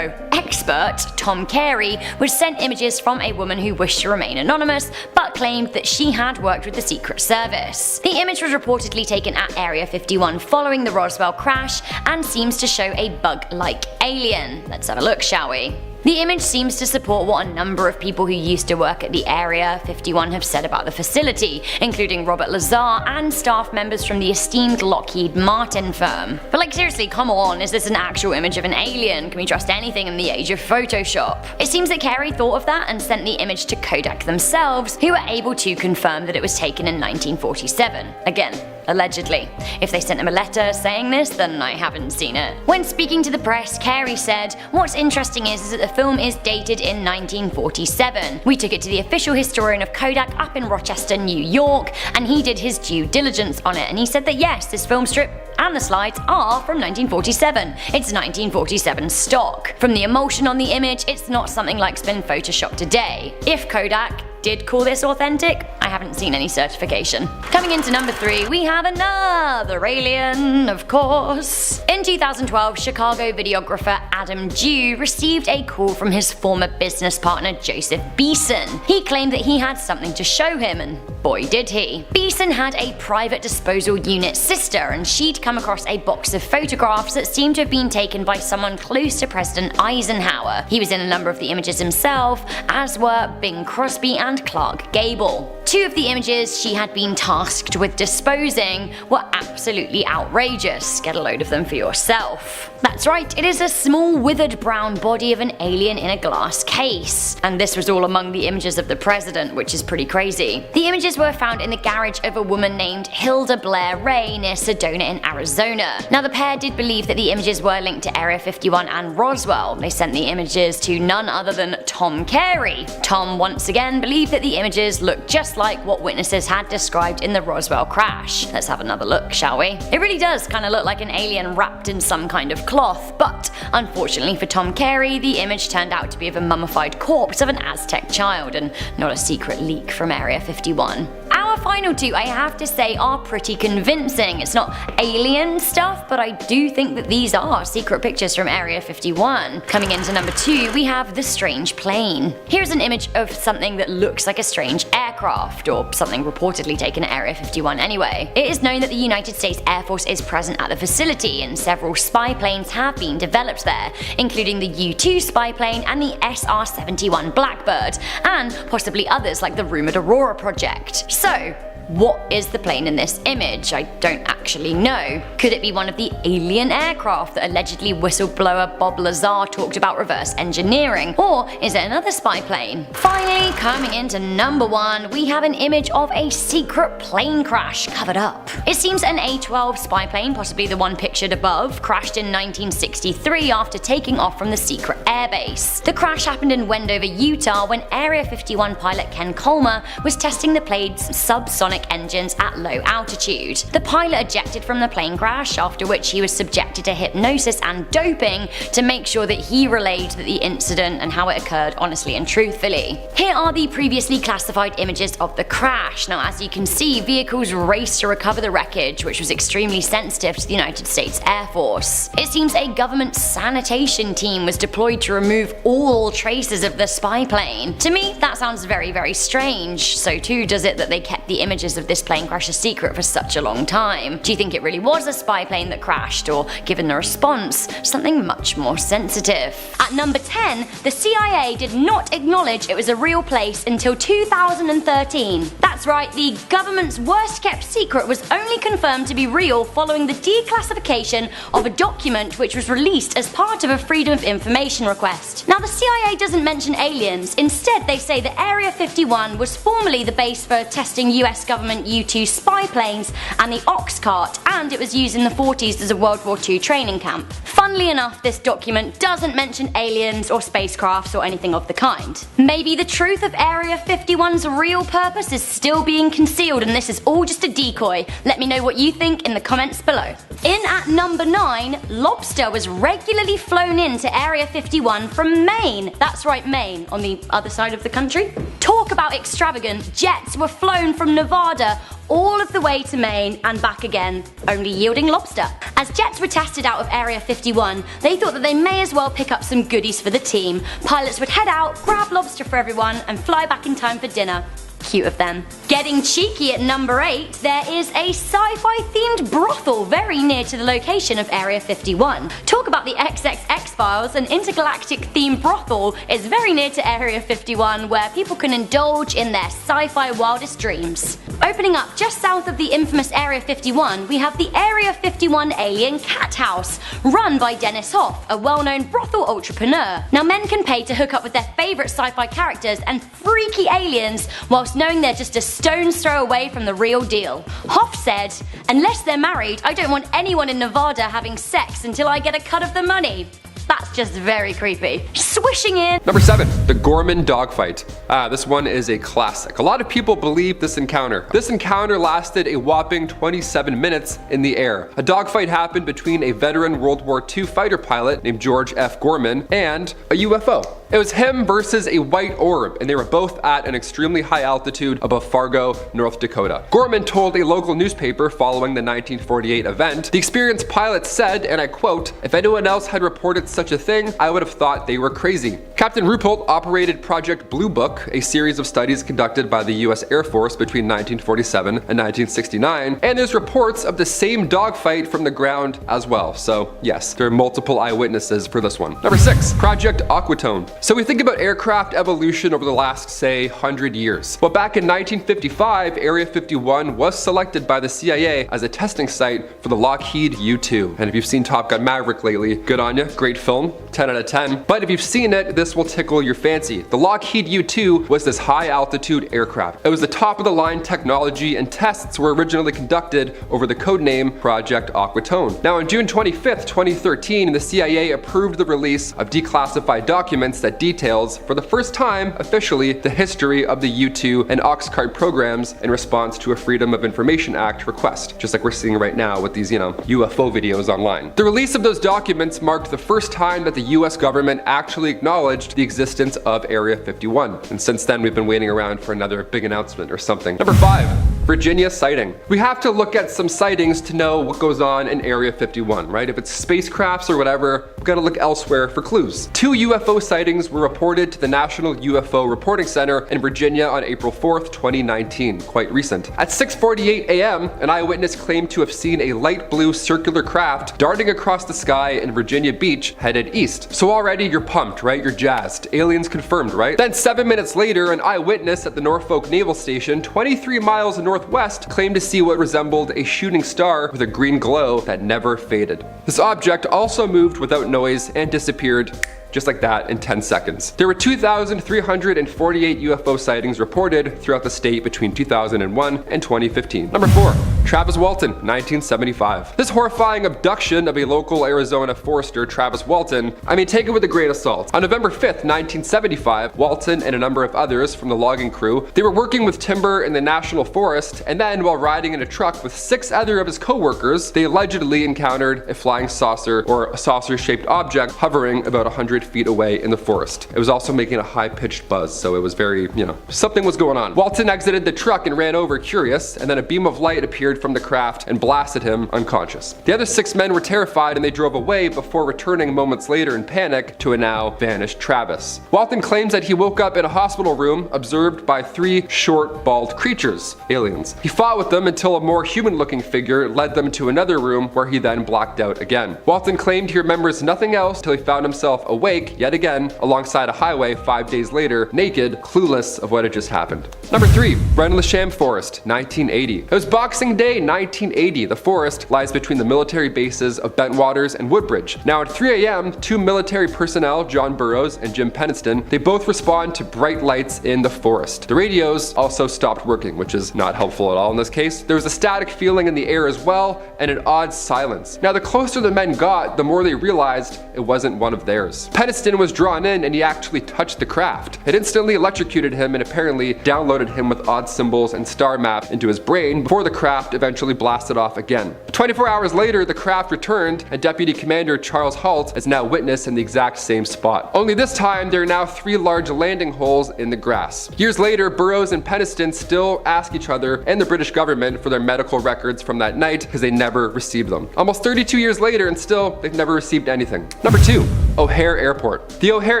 expert, Tom Carey, was sent images from a woman who wished to remain anonymous, but claimed that she had worked with the Secret Service. The image was reportedly taken at Area 51 following the Roswell crash and seems to show a bug-like alien. Let's have a look, shall we? The image seems to support what a number of people who used to work at the Area 51 have said about the facility, including Robert Lazar and staff members from the esteemed Lockheed Martin firm. But like, seriously, come on, is this an actual image of an alien? Can we trust anything in the age of Photoshop? It seems that Carey thought of that and sent the image to Kodak themselves, who were able to confirm that it was taken in 1947. Again, allegedly. If they sent him a letter saying this, then I haven't seen it. When speaking to the press, Carey said, "What's interesting is that the film is dated in 1947. We took it to the official historian of Kodak up in Rochester, New York, and he did his due diligence on it, and he said that yes, this film strip and the slides are from 1947. It's 1947 stock. From the emulsion on the image, it's not something like's been photoshopped today. If Kodak did call this authentic, I haven't seen any certification." Coming into number 3, we have another alien, of course. In 2012, Chicago videographer Adam Dew received a call from his former business partner Joseph Beeson. He claimed that he had something to show him, and boy did he. Beeson had a private disposal unit sister, and she'd come across a box of photographs that seemed to have been taken by someone close to President Eisenhower. He was in a number of the images himself, as were Bing Crosby and Clark Gable. 2 of the images she had been tasked with disposing were absolutely outrageous. Get a load of them for yourself. That's right, it is a small withered brown body of an alien in a glass case. And this was all among the images of the president, which is pretty crazy. The images were found in the garage of a woman named Hilda Blair Ray near Sedona in Arizona. Now the pair did believe that the images were linked to Area 51 and Roswell. They sent the images to none other than Tom Carey. Tom once again believed that the images looked just like like what witnesses had described in the Roswell crash. Let's have another look, shall we? It really does kind of look like an alien wrapped in some kind of cloth, but unfortunately for Tom Carey, the image turned out to be of a mummified corpse of an Aztec child and not a secret leak from Area 51. Our final two, I have to say, are pretty convincing. It's not alien stuff, but I do think that these are secret pictures from Area 51. Coming into number 2, we have the strange plane. Here's an image of something that looks like a strange aircraft, or something reportedly taken at Area 51 anyway. It is known that the United States Air Force is present at the facility, and several spy planes have been developed there, including the U-2 spy plane and the SR-71 Blackbird, and possibly others like the rumored Aurora project. So, what is the plane in this image? I don't actually know. Could it be one of the alien aircraft that allegedly whistleblower Bob Lazar talked about reverse engineering? Or is it another spy plane? Finally, coming into number 1, we have an image of a secret plane crash covered up. It seems an A-12 spy plane, possibly the one pictured above, crashed in 1963 after taking off from the secret airbase. The crash happened in Wendover, Utah when Area 51 pilot Ken Colmer was testing the plane's subsonic engines at low altitude. The pilot ejected from the plane crash, after which he was subjected to hypnosis and doping to make sure that he relayed the incident and how it occurred honestly and truthfully. Here are the previously classified images of the crash. Now, as you can see, vehicles raced to recover the wreckage, which was extremely sensitive to the United States Air Force. It seems a government sanitation team was deployed to remove all traces of the spy plane. To me, that sounds very, very strange. So too does it that they kept the images of this plane crash a secret for such a long time. Do you think it really was a spy plane that crashed, or, given the response, something much more sensitive? At number 10, the CIA did not acknowledge it was a real place until 2013. That's right, the government's worst kept secret was only confirmed to be real following the declassification of a document which was released as part of a Freedom of Information request. Now, the CIA doesn't mention aliens. Instead, they say that Area 51 was formerly the base for testing US government U-2 spy planes and the Ox Cart, and it was used in the 40s as a World War II training camp. Funnily enough, this document doesn't mention aliens or spacecrafts or anything of the kind. Maybe the truth of Area 51's real purpose is still being concealed and this is all just a decoy. Let me know what you think in the comments below. In at number 9, lobster was regularly flown into Area 51 from Maine. That's right, Maine, on the other side of the country. Talk about extravagant, jets were flown from Nevada all of the way to Maine and back again, only yielding lobster. As jets were tested out of Area 51, they thought that they may as well pick up some goodies for the team. Pilots would head out, grab lobster for everyone, and fly back in time for dinner. Cute of them. Getting cheeky at number 8, there is a sci-fi themed brothel very near to the location of Area 51. Talk about the XXX Files, an intergalactic themed brothel is very near to Area 51 where people can indulge in their sci-fi wildest dreams. Opening up just south of the infamous Area 51, we have the Area 51 Alien Cat House, run by Dennis Hoff, a well-known brothel entrepreneur. Now, men can pay to hook up with their favourite sci-fi characters and freaky aliens whilst knowing they're just a stone's throw away from the real deal. Hoff said, "Unless they're married, I don't want anyone in Nevada having sex until I get a cut of the money." That's just very creepy. Swishing in. Number 7, the Gorman dogfight. This one is a classic. A lot of people believe this encounter. This encounter lasted a whopping 27 minutes in the air. A dogfight happened between a veteran World War II fighter pilot named George F. Gorman and a UFO. It was him versus a white orb, and they were both at an extremely high altitude above Fargo, North Dakota. Gorman told a local newspaper following the 1948 event, "The experienced pilot said, and I quote, 'If anyone else had reported such a thing, I would have thought they were crazy.'" Captain Ruppelt operated Project Blue Book, a series of studies conducted by the US Air Force between 1947 and 1969, and there's reports of the same dogfight from the ground as well. So yes, there are multiple eyewitnesses for this one. Number 6, Project Aquatone. So we think about aircraft evolution over the last, say, 100 years. Well, back in 1955, Area 51 was selected by the CIA as a testing site for the Lockheed U-2. And if you've seen Top Gun Maverick lately, good on you, great film. film, 10 out of 10, but if you've seen it, this will tickle your fancy. The Lockheed U-2 was this high-altitude aircraft. It was the top-of-the-line technology, and tests were originally conducted over the codename Project Aquatone. Now, on June 25th, 2013, the CIA approved the release of declassified documents that details, for the first time officially, the history of the U-2 and Oxcart programs in response to a Freedom of Information Act request, just like we're seeing right now with these, UFO videos online. The release of those documents marked the first time that the US government actually acknowledged the existence of Area 51. And since then, we've been waiting around for another big announcement or something. Number 5. Virginia sighting. We have to look at some sightings to know what goes on in Area 51, right? If it's spacecrafts or whatever, we've got to look elsewhere for clues. 2 UFO sightings were reported to the National UFO Reporting Center in Virginia on April 4th, 2019, quite recent. At 6:48 a.m., an eyewitness claimed to have seen a light blue circular craft darting across the sky in Virginia Beach, headed east. So already you're pumped, right? You're jazzed. Aliens confirmed, right? Then 7 minutes later, an eyewitness at the Norfolk Naval Station, 23 miles northwest, claimed to see what resembled a shooting star with a green glow that never faded. This object also moved without noise and disappeared just like that in 10 seconds. There were 2,348 UFO sightings reported throughout the state between 2001 and 2015. Number 4. Travis Walton, 1975. This horrifying abduction of a local Arizona forester, Travis Walton, take it with a grain of salt. On November 5th, 1975, Walton and a number of others from the logging crew, they were working with timber in the National Forest, and then while riding in a truck with 6 other of his co-workers, they allegedly encountered a flying saucer or a saucer-shaped object hovering about 100 feet away in the forest. It was also making a high-pitched buzz, so it was very, something was going on. Walton exited the truck and ran over curious, and then a beam of light appeared from the craft and blasted him unconscious. The other 6 men were terrified and they drove away before returning moments later in panic to a now vanished Travis. Walton claims that he woke up in a hospital room observed by 3 short, bald creatures, aliens. He fought with them until a more human-looking figure led them to another room where he then blacked out again. Walton claimed he remembers nothing else till he found himself awake yet again alongside a highway 5 days later, naked, clueless of what had just happened. Number 3. Rendlesham Forest, 1980. It was Boxing Day, 1980. The forest lies between the military bases of Bentwaters and Woodbridge. Now at 3 a.m., 2 military personnel, John Burroughs and Jim Peniston, they both respond to bright lights in the forest. The radios also stopped working, which is not helpful at all in this case. There was a static feeling in the air as well, and an odd silence. Now the closer the men got, the more they realized it wasn't one of theirs. Peniston was drawn in and he actually touched the craft. It instantly electrocuted him and apparently downloaded him with odd symbols and star map into his brain before the craft eventually blasted off again. 24 hours later, the craft returned and Deputy Commander Charles Halt is now witness in the exact same spot. Only this time, there are now 3 large landing holes in the grass. Years later, Burroughs and Peniston still ask each other and the British government for their medical records from that night because they never received them. Almost 32 years later and still, they've never received anything. Number 2. O'Hare Airport. The O'Hare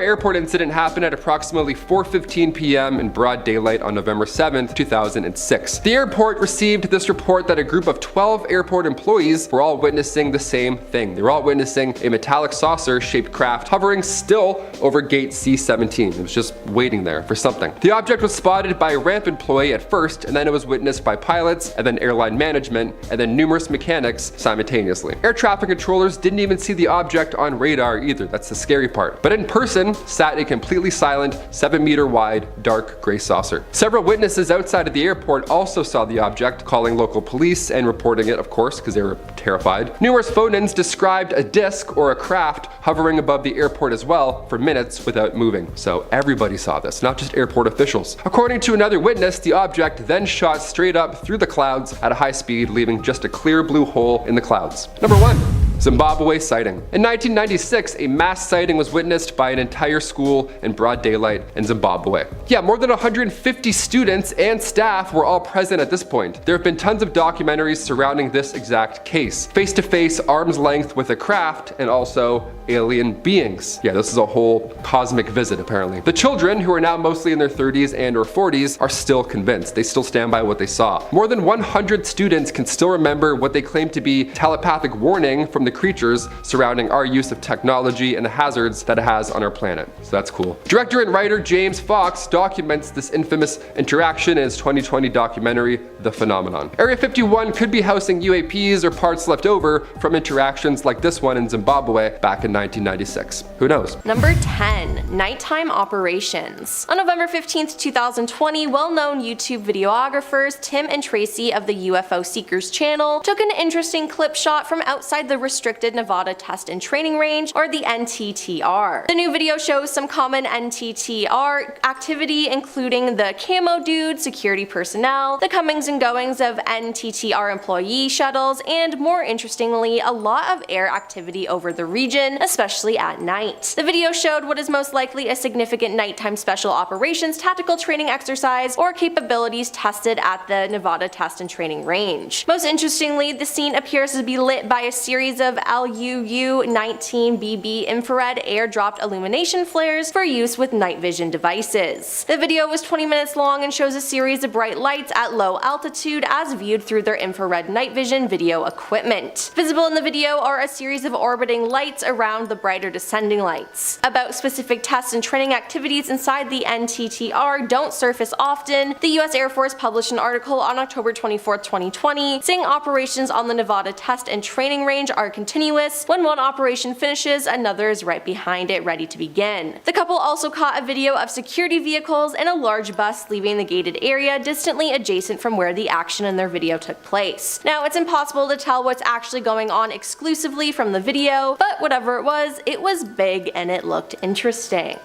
Airport incident happened at approximately 4:15 p.m. in broad daylight on November 7th, 2006. The airport received this report that a group of 12 airport employees were all witnessing the same thing. They were all witnessing a metallic saucer-shaped craft hovering still over gate C-17. It was just waiting there for something. The object was spotted by a ramp employee at first, and then it was witnessed by pilots, and then airline management, and then numerous mechanics simultaneously. Air traffic controllers didn't even see the object on radar either. That's the scary part. But in person, sat a completely silent, 7-meter wide, dark gray saucer. Several witnesses outside of the airport also saw the object, calling local police and reporting it, of course, because they were terrified. Numerous phone-ins described a disc or a craft hovering above the airport as well for minutes without moving. So everybody saw this, not just airport officials. According to another witness, the object then shot straight up through the clouds at a high speed, leaving just a clear blue hole in the clouds. Number 1. Zimbabwe sighting. In 1996, a mass sighting was witnessed by an entire school in broad daylight in Zimbabwe. Yeah, more than 150 students and staff were all present at this point. There have been tons of documentaries surrounding this exact case. Face-to-face, arm's length with a craft, and also alien beings. Yeah, this is a whole cosmic visit apparently. The children, who are now mostly in their 30s and or 40s, are still convinced. They still stand by what they saw. More than 100 students can still remember what they claim to be telepathic warning from the creatures surrounding our use of technology and the hazards that it has on our planet. So that's cool. Director and writer James Fox documents this infamous interaction in his 2020 documentary, The Phenomenon. Area 51 could be housing UAPs or parts left over from interactions like this one in Zimbabwe back in 1996. Who knows? Number 10. Nighttime operations. On November 15th, 2020, well-known YouTube videographers Tim and Tracy of the UFO Seekers channel took an interesting clip shot from outside the Restricted Nevada Test and Training Range, or the NTTR. The new video shows some common NTTR activity, including the camo dude, security personnel, the comings and goings of NTTR employee shuttles, and more interestingly, a lot of air activity over the region, especially at night. The video showed what is most likely a significant nighttime special operations tactical training exercise or capabilities tested at the Nevada Test and Training Range. Most interestingly, the scene appears to be lit by a series of LUU-19BB infrared air-dropped illumination flares for use with night vision devices. The video was 20 minutes long and shows a series of bright lights at low altitude as viewed through their infrared night vision video equipment. Visible in the video are a series of orbiting lights around the brighter descending lights. About specific tests and training activities inside the NTTR don't surface often. The US Air Force published an article on October 24, 2020, saying operations on the Nevada Test and Training Range are continuous. When one operation finishes, another is right behind it, ready to begin. The couple also caught a video of security vehicles and a large bus leaving the gated area distantly adjacent from where the action in their video took place. Now, it's impossible to tell what's actually going on exclusively from the video, but whatever it was big and it looked interesting.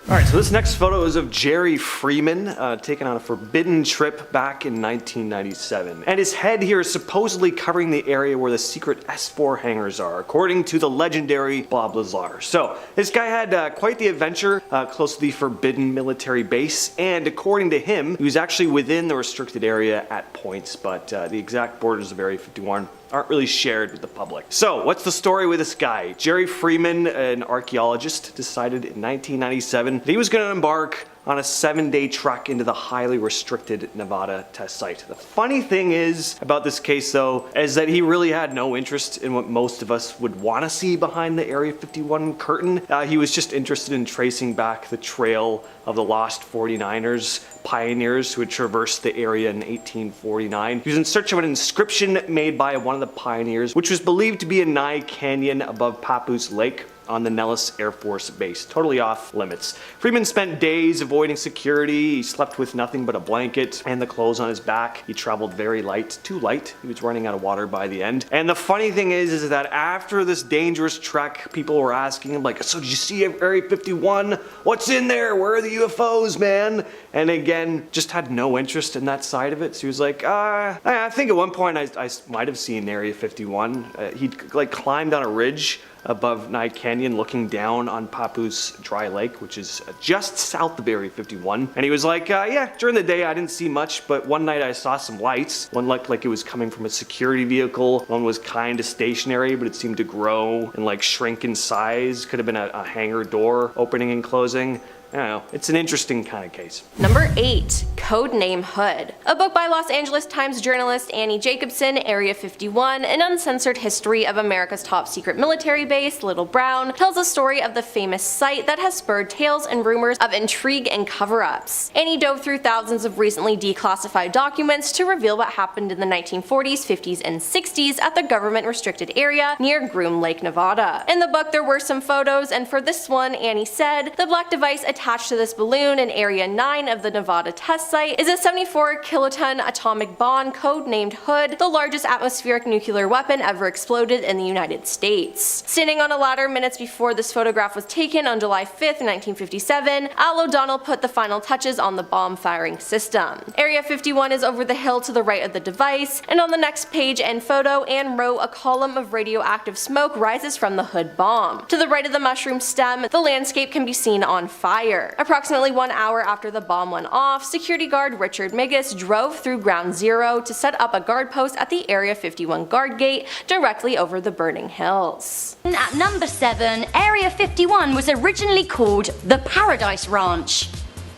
Alright, so this next photo is of Jerry Freeman, taken on a forbidden trip back in 1997. And his head here is supposedly covering the area where the secret S4 hangars are, according to the legendary Bob Lazar. So, this guy had quite the adventure close to the forbidden military base, and according to him, he was actually within the restricted area at points, but the exact borders of Area 51 aren't really shared with the public. So, what's the story with this guy? Jerry Freeman, an archaeologist, decided in 1997 that he was going to embark on a 7-day trek into the highly restricted Nevada test site. The funny thing is about this case though, is that he really had no interest in what most of us would want to see behind the Area 51 curtain. He was just interested in tracing back the trail of the lost 49ers, pioneers who had traversed the area in 1849. He was in search of an inscription made by one of the pioneers, which was believed to be a Nye Canyon above Papoose Lake on the Nellis Air Force Base, totally off limits. Freeman spent days avoiding security. He slept with nothing but a blanket and the clothes on his back. He traveled very light, too light. He was running out of water by the end. And the funny thing is that after this dangerous trek, people were asking him like, so did you see Area 51? What's in there? Where are the UFOs, man? And again, just had no interest in that side of it. So he was like, I think at one point I might have seen Area 51. He'd like climbed on a ridge above Nye Canyon looking down on Papoose Dry Lake, which is just south of Area 51. And he was like, yeah, during the day I didn't see much, but one night I saw some lights. One looked like it was coming from a security vehicle. One was kind of stationary, but it seemed to grow and like shrink in size. Could have been a hangar door opening and closing. I don't know, it's an interesting kind of case. Number 8. Codename Hood. A book by Los Angeles Times journalist Annie Jacobson, Area 51, An Uncensored History of America's Top Secret Military Base, Little Brown, tells the story of the famous site that has spurred tales and rumors of intrigue and cover-ups. Annie dove through thousands of recently declassified documents to reveal what happened in the 1940s, 50s, and 60s at the government-restricted area near Groom Lake, Nevada. In the book there were some photos, and for this one, Annie said, the black device attached to this balloon in Area 9 of the Nevada test site is a 74 kiloton atomic bomb codenamed Hood, the largest atmospheric nuclear weapon ever exploded in the United States. Standing on a ladder minutes before this photograph was taken on July 5th, 1957, Al O'Donnell put the final touches on the bomb firing system. Area 51 is over the hill to the right of the device, and on the next page and photo and row a column of radioactive smoke rises from the Hood bomb. To the right of the mushroom stem, the landscape can be seen on fire. Approximately 1 hour after the bomb went off, security guard Richard Migas drove through Ground Zero to set up a guard post at the Area 51 guard gate directly over the burning hills. At number 7, Area 51 was originally called the Paradise Ranch.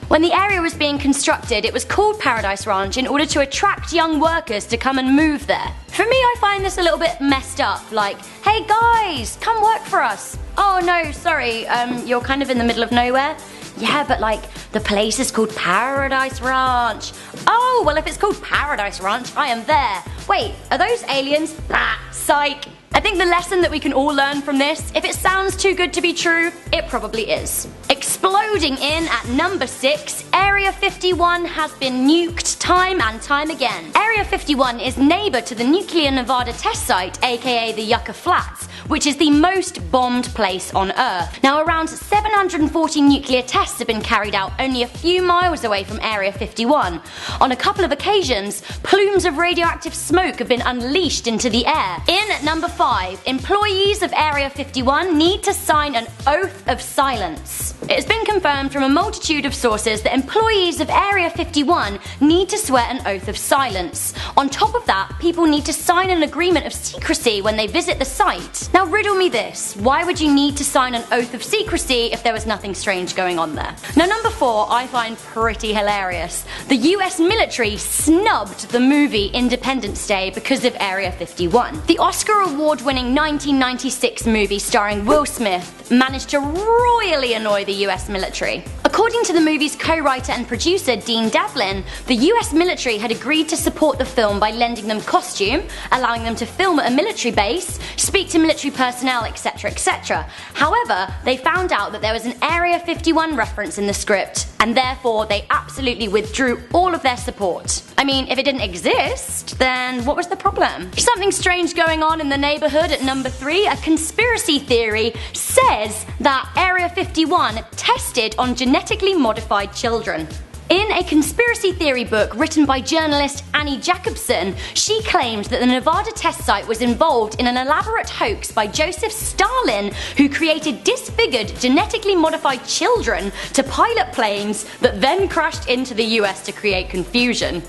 When the area was being constructed, it was called Paradise Ranch in order to attract young workers to come and move there. For me, I find this a little bit messed up, like, hey guys, come work for us. Oh no, sorry, you're kind of in the middle of nowhere. Yeah, but like, the place is called Paradise Ranch. Oh, well if it's called Paradise Ranch, I am there. Wait, are those aliens? Ah, psych. I think the lesson that we can all learn from this, if it sounds too good to be true, it probably is. Exploding in at number 6, Area 51 has been nuked time and time again. Area 51 is neighbor to the nuclear Nevada test site, aka the Yucca Flats, which is the most bombed place on Earth. Now, around 740 nuclear tests have been carried out only a few miles away from Area 51. On a couple of occasions, plumes of radioactive smoke have been unleashed into the air. In at number 5, employees of Area 51 need to sign an oath of silence. It has been confirmed from a multitude of sources that employees of Area 51 need to swear an oath of silence. On top of that, people need to sign an agreement of secrecy when they visit the site. Now riddle me this, why would you need to sign an oath of secrecy if there was nothing strange going on there? Now number 4 I find pretty hilarious. The US military snubbed the movie Independence Day because of Area 51. The Oscar award-winning 1996 movie starring Will Smith managed to royally annoy the US military. According to the movie's co-writer and producer Dean Devlin, the US military had agreed to support the film by lending them costume, allowing them to film at a military base, speak to military personnel, etc, etc. However, they found out that there was an Area 51 reference in the script, and therefore they absolutely withdrew all of their support. I mean, if it didn't exist, then what was the problem? Something strange going on in the neighborhood at number 3. A conspiracy theory says that Area 51 tested on genetically modified children. In a conspiracy theory book written by journalist Annie Jacobson, she claimed that the Nevada test site was involved in an elaborate hoax by Joseph Stalin, who created disfigured, genetically modified children to pilot planes that then crashed into the US to create confusion.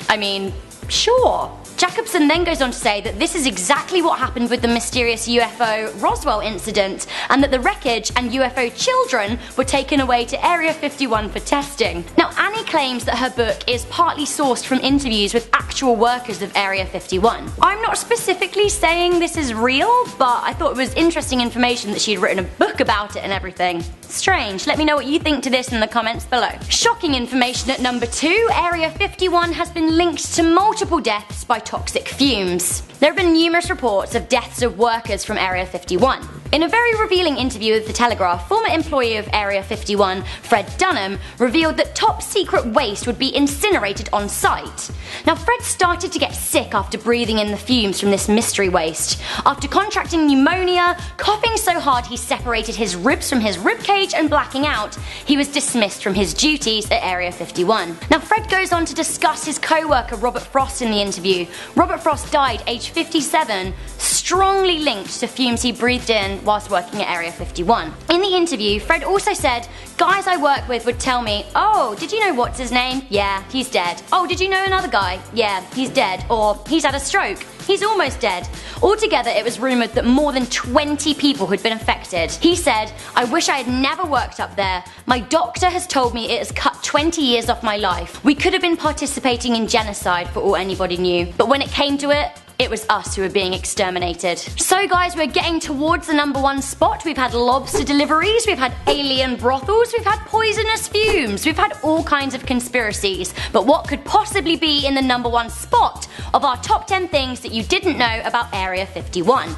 I mean, sure. Jacobson then goes on to say that this is exactly what happened with the mysterious UFO Roswell incident, and that the wreckage and UFO children were taken away to Area 51 for testing. Now, Annie claims that her book is partly sourced from interviews with actual workers of Area 51. I'm not specifically saying this is real, but I thought it was interesting information that she'd written a book about it and everything. Strange. Let me know what you think to this in the comments below. Shocking information at number 2, Area 51 has been linked to multiple deaths by toxic fumes. There have been numerous reports of deaths of workers from Area 51. In a very revealing interview with The Telegraph, former employee of Area 51, Fred Dunham, revealed that top secret waste would be incinerated on site. Now, Fred started to get sick after breathing in the fumes from this mystery waste. After contracting pneumonia, coughing so hard he separated his ribs from his ribcage and blacking out, he was dismissed from his duties at Area 51. Now, Fred goes on to discuss his co-worker Robert Frost in the interview. Robert Frost died aged 57, strongly linked to fumes he breathed in whilst working at Area 51. In the interview, Fred also said, "Guys I work with would tell me, oh, did you know what's his name? Yeah, he's dead. Oh, did you know another guy? Yeah, he's dead. Or he's had a stroke. He's almost dead." Altogether, it was rumoured that more than 20 people had been affected. He said, "I wish I had never worked up there. My doctor has told me it has cut 20 years off my life. We could have been participating in genocide for all anybody knew. But when it came to it, it was us who were being exterminated." So guys, we're getting towards the number 1 spot. We've had lobster deliveries, we've had alien brothels, we've had poisonous fumes, we've had all kinds of conspiracies. But what could possibly be in the number 1 spot of our top 10 things that you didn't know about Area 51?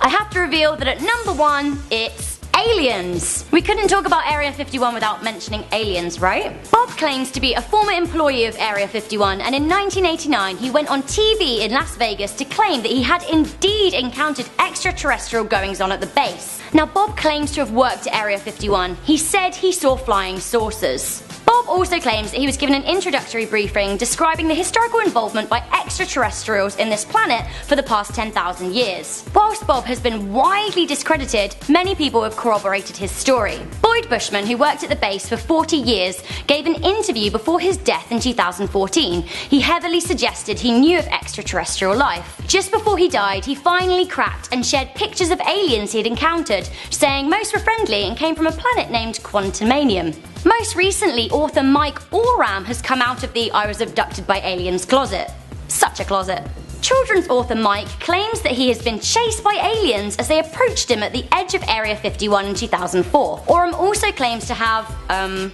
I have to reveal that at number 1, it's aliens. We couldn't talk about Area 51 without mentioning aliens, right? Bob claims to be a former employee of Area 51, and in 1989 he went on TV in Las Vegas to claim that he had indeed encountered extraterrestrial goings-on at the base. Now, Bob claims to have worked at Area 51. He said he saw flying saucers. Bob also claims that he was given an introductory briefing describing the historical involvement by extraterrestrials in this planet for the past 10,000 years. Whilst Bob has been widely discredited, many people have corroborated his story. Boyd Bushman, who worked at the base for 40 years, gave an interview before his death in 2014. He heavily suggested he knew of extraterrestrial life. Just before he died, he finally cracked and shared pictures of aliens he had encountered, saying most were friendly and came from a planet named Quantumanium. Most recently, author Mike Oram has come out of the "I was abducted by aliens" closet. Such a closet. Children's author Mike claims that he has been chased by aliens as they approached him at the edge of Area 51 in 2004. Oram also claims to have, an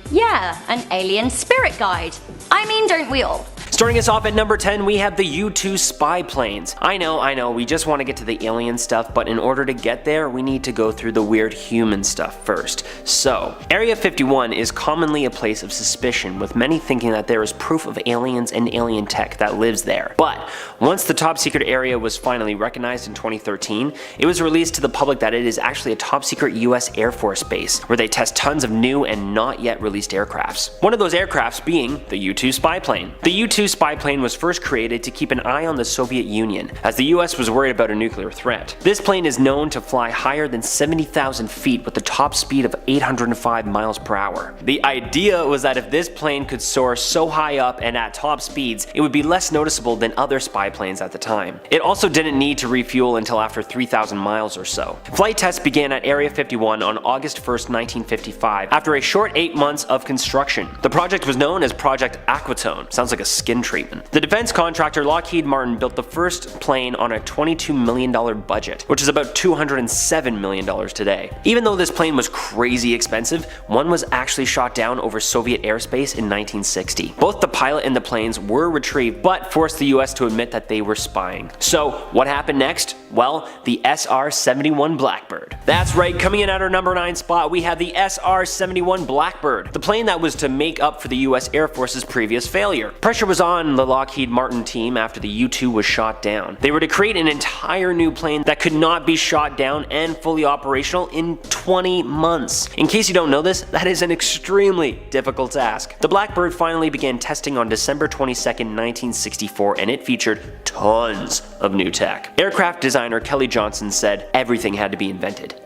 alien spirit guide. I mean, don't we all? Starting us off at number 10, we have the U-2 spy planes. I know, we just want to get to the alien stuff, but in order to get there, we need to go through the weird human stuff first. So, Area 51 is commonly a place of suspicion, with many thinking that there is proof of aliens and alien tech that lives there. But, once the top secret area was finally recognized in 2013, it was released to the public that it is actually a top secret US Air Force base, where they test tons of new and not yet released aircrafts. One of those aircrafts being the U-2 spy plane. The U-2 spy plane was first created to keep an eye on the Soviet Union, as the US was worried about a nuclear threat. This plane is known to fly higher than 70,000 feet with a top speed of 805 miles per hour. The idea was that if this plane could soar so high up and at top speeds, it would be less noticeable than other spy planes at the time. It also didn't need to refuel until after 3,000 miles or so. Flight tests began at Area 51 on August 1st, 1955, after a short 8 months of construction. The project was known as Project Aquatone. Sounds like a skin treatment. The defense contractor Lockheed Martin built the first plane on a $22 million budget, which is about $207 million today. Even though this plane was crazy expensive, one was actually shot down over Soviet airspace in 1960. Both the pilot and the planes were retrieved, but forced the US to admit that they were spying. So, what happened next? Well, the SR-71 Blackbird. That's right, coming in at our number 9 spot, we have the SR-71 Blackbird, the plane that was to make up for the US Air Force's previous failure. Pressure was on the Lockheed Martin team after the U-2 was shot down. They were to create an entire new plane that could not be shot down and fully operational in 20 months. In case you don't know this, that is an extremely difficult task. The Blackbird finally began testing on December 22nd, 1964, and it featured tons of new tech. Aircraft designer Kelly Johnson said everything had to be invented.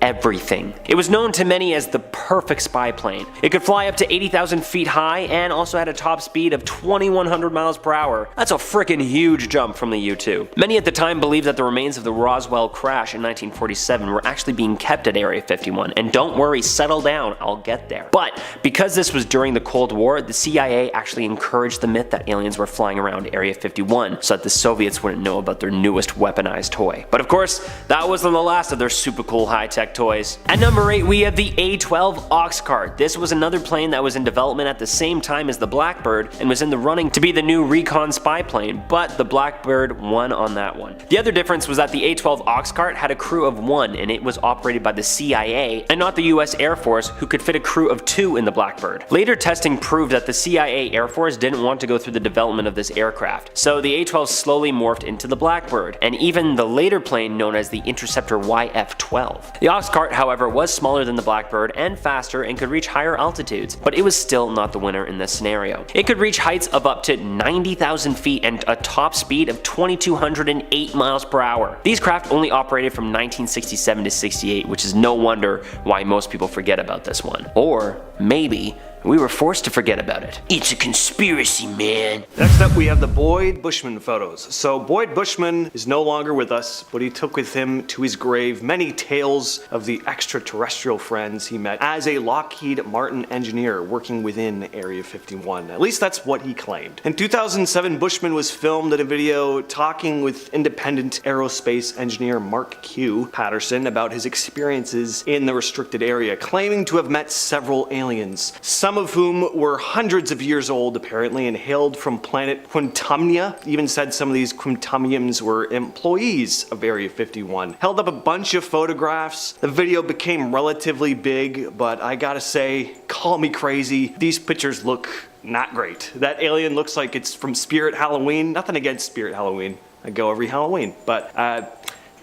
Everything. It was known to many as the perfect spy plane. It could fly up to 80,000 feet high and also had a top speed of 2,100 miles per hour. That's a freaking huge jump from the U-2. Many at the time believed that the remains of the Roswell crash in 1947 were actually being kept at Area 51, and don't worry, settle down, I'll get there. But because this was during the Cold War, the CIA actually encouraged the myth that aliens were flying around Area 51 so that the Soviets wouldn't know about their newest weaponized toy. But of course, that wasn't the last of their super cool high-tech toys. At number 8, we have the A-12 Oxcart. This was another plane that was in development at the same time as the Blackbird and was in the running to be the new recon spy plane, but the Blackbird won on that one. The other difference was that the A-12 Oxcart had a crew of 1 and it was operated by the CIA and not the US Air Force, who could fit a crew of 2 in the Blackbird. Later testing proved that the CIA Air Force didn't want to go through the development of this aircraft, so the A-12 slowly morphed into the Blackbird, and even the later plane known as the Interceptor YF-12. The Oxcart, however, was smaller than the Blackbird and faster and could reach higher altitudes, but it was still not the winner in this scenario. It could reach heights of up to 90,000 feet and a top speed of 2,208 miles per hour. These craft only operated from 1967 to 68, which is no wonder why most people forget about this one. Or maybe we were forced to forget about it. It's a conspiracy, man. Next up, we have the Boyd Bushman photos. So Boyd Bushman is no longer with us, but he took with him to his grave many tales of the extraterrestrial friends he met as a Lockheed Martin engineer working within Area 51. At least that's what he claimed. In 2007, Bushman was filmed in a video talking with independent aerospace engineer Mark Q. Patterson about his experiences in the restricted area, claiming to have met several aliens, some of whom were hundreds of years old apparently and hailed from planet Quantumania. Even said some of these Quantumians were employees of Area 51. Held up a bunch of photographs. The video became relatively big, but I gotta say, call me crazy, these pictures look not great. That alien looks like it's from Spirit Halloween. Nothing against Spirit Halloween. I go every Halloween, but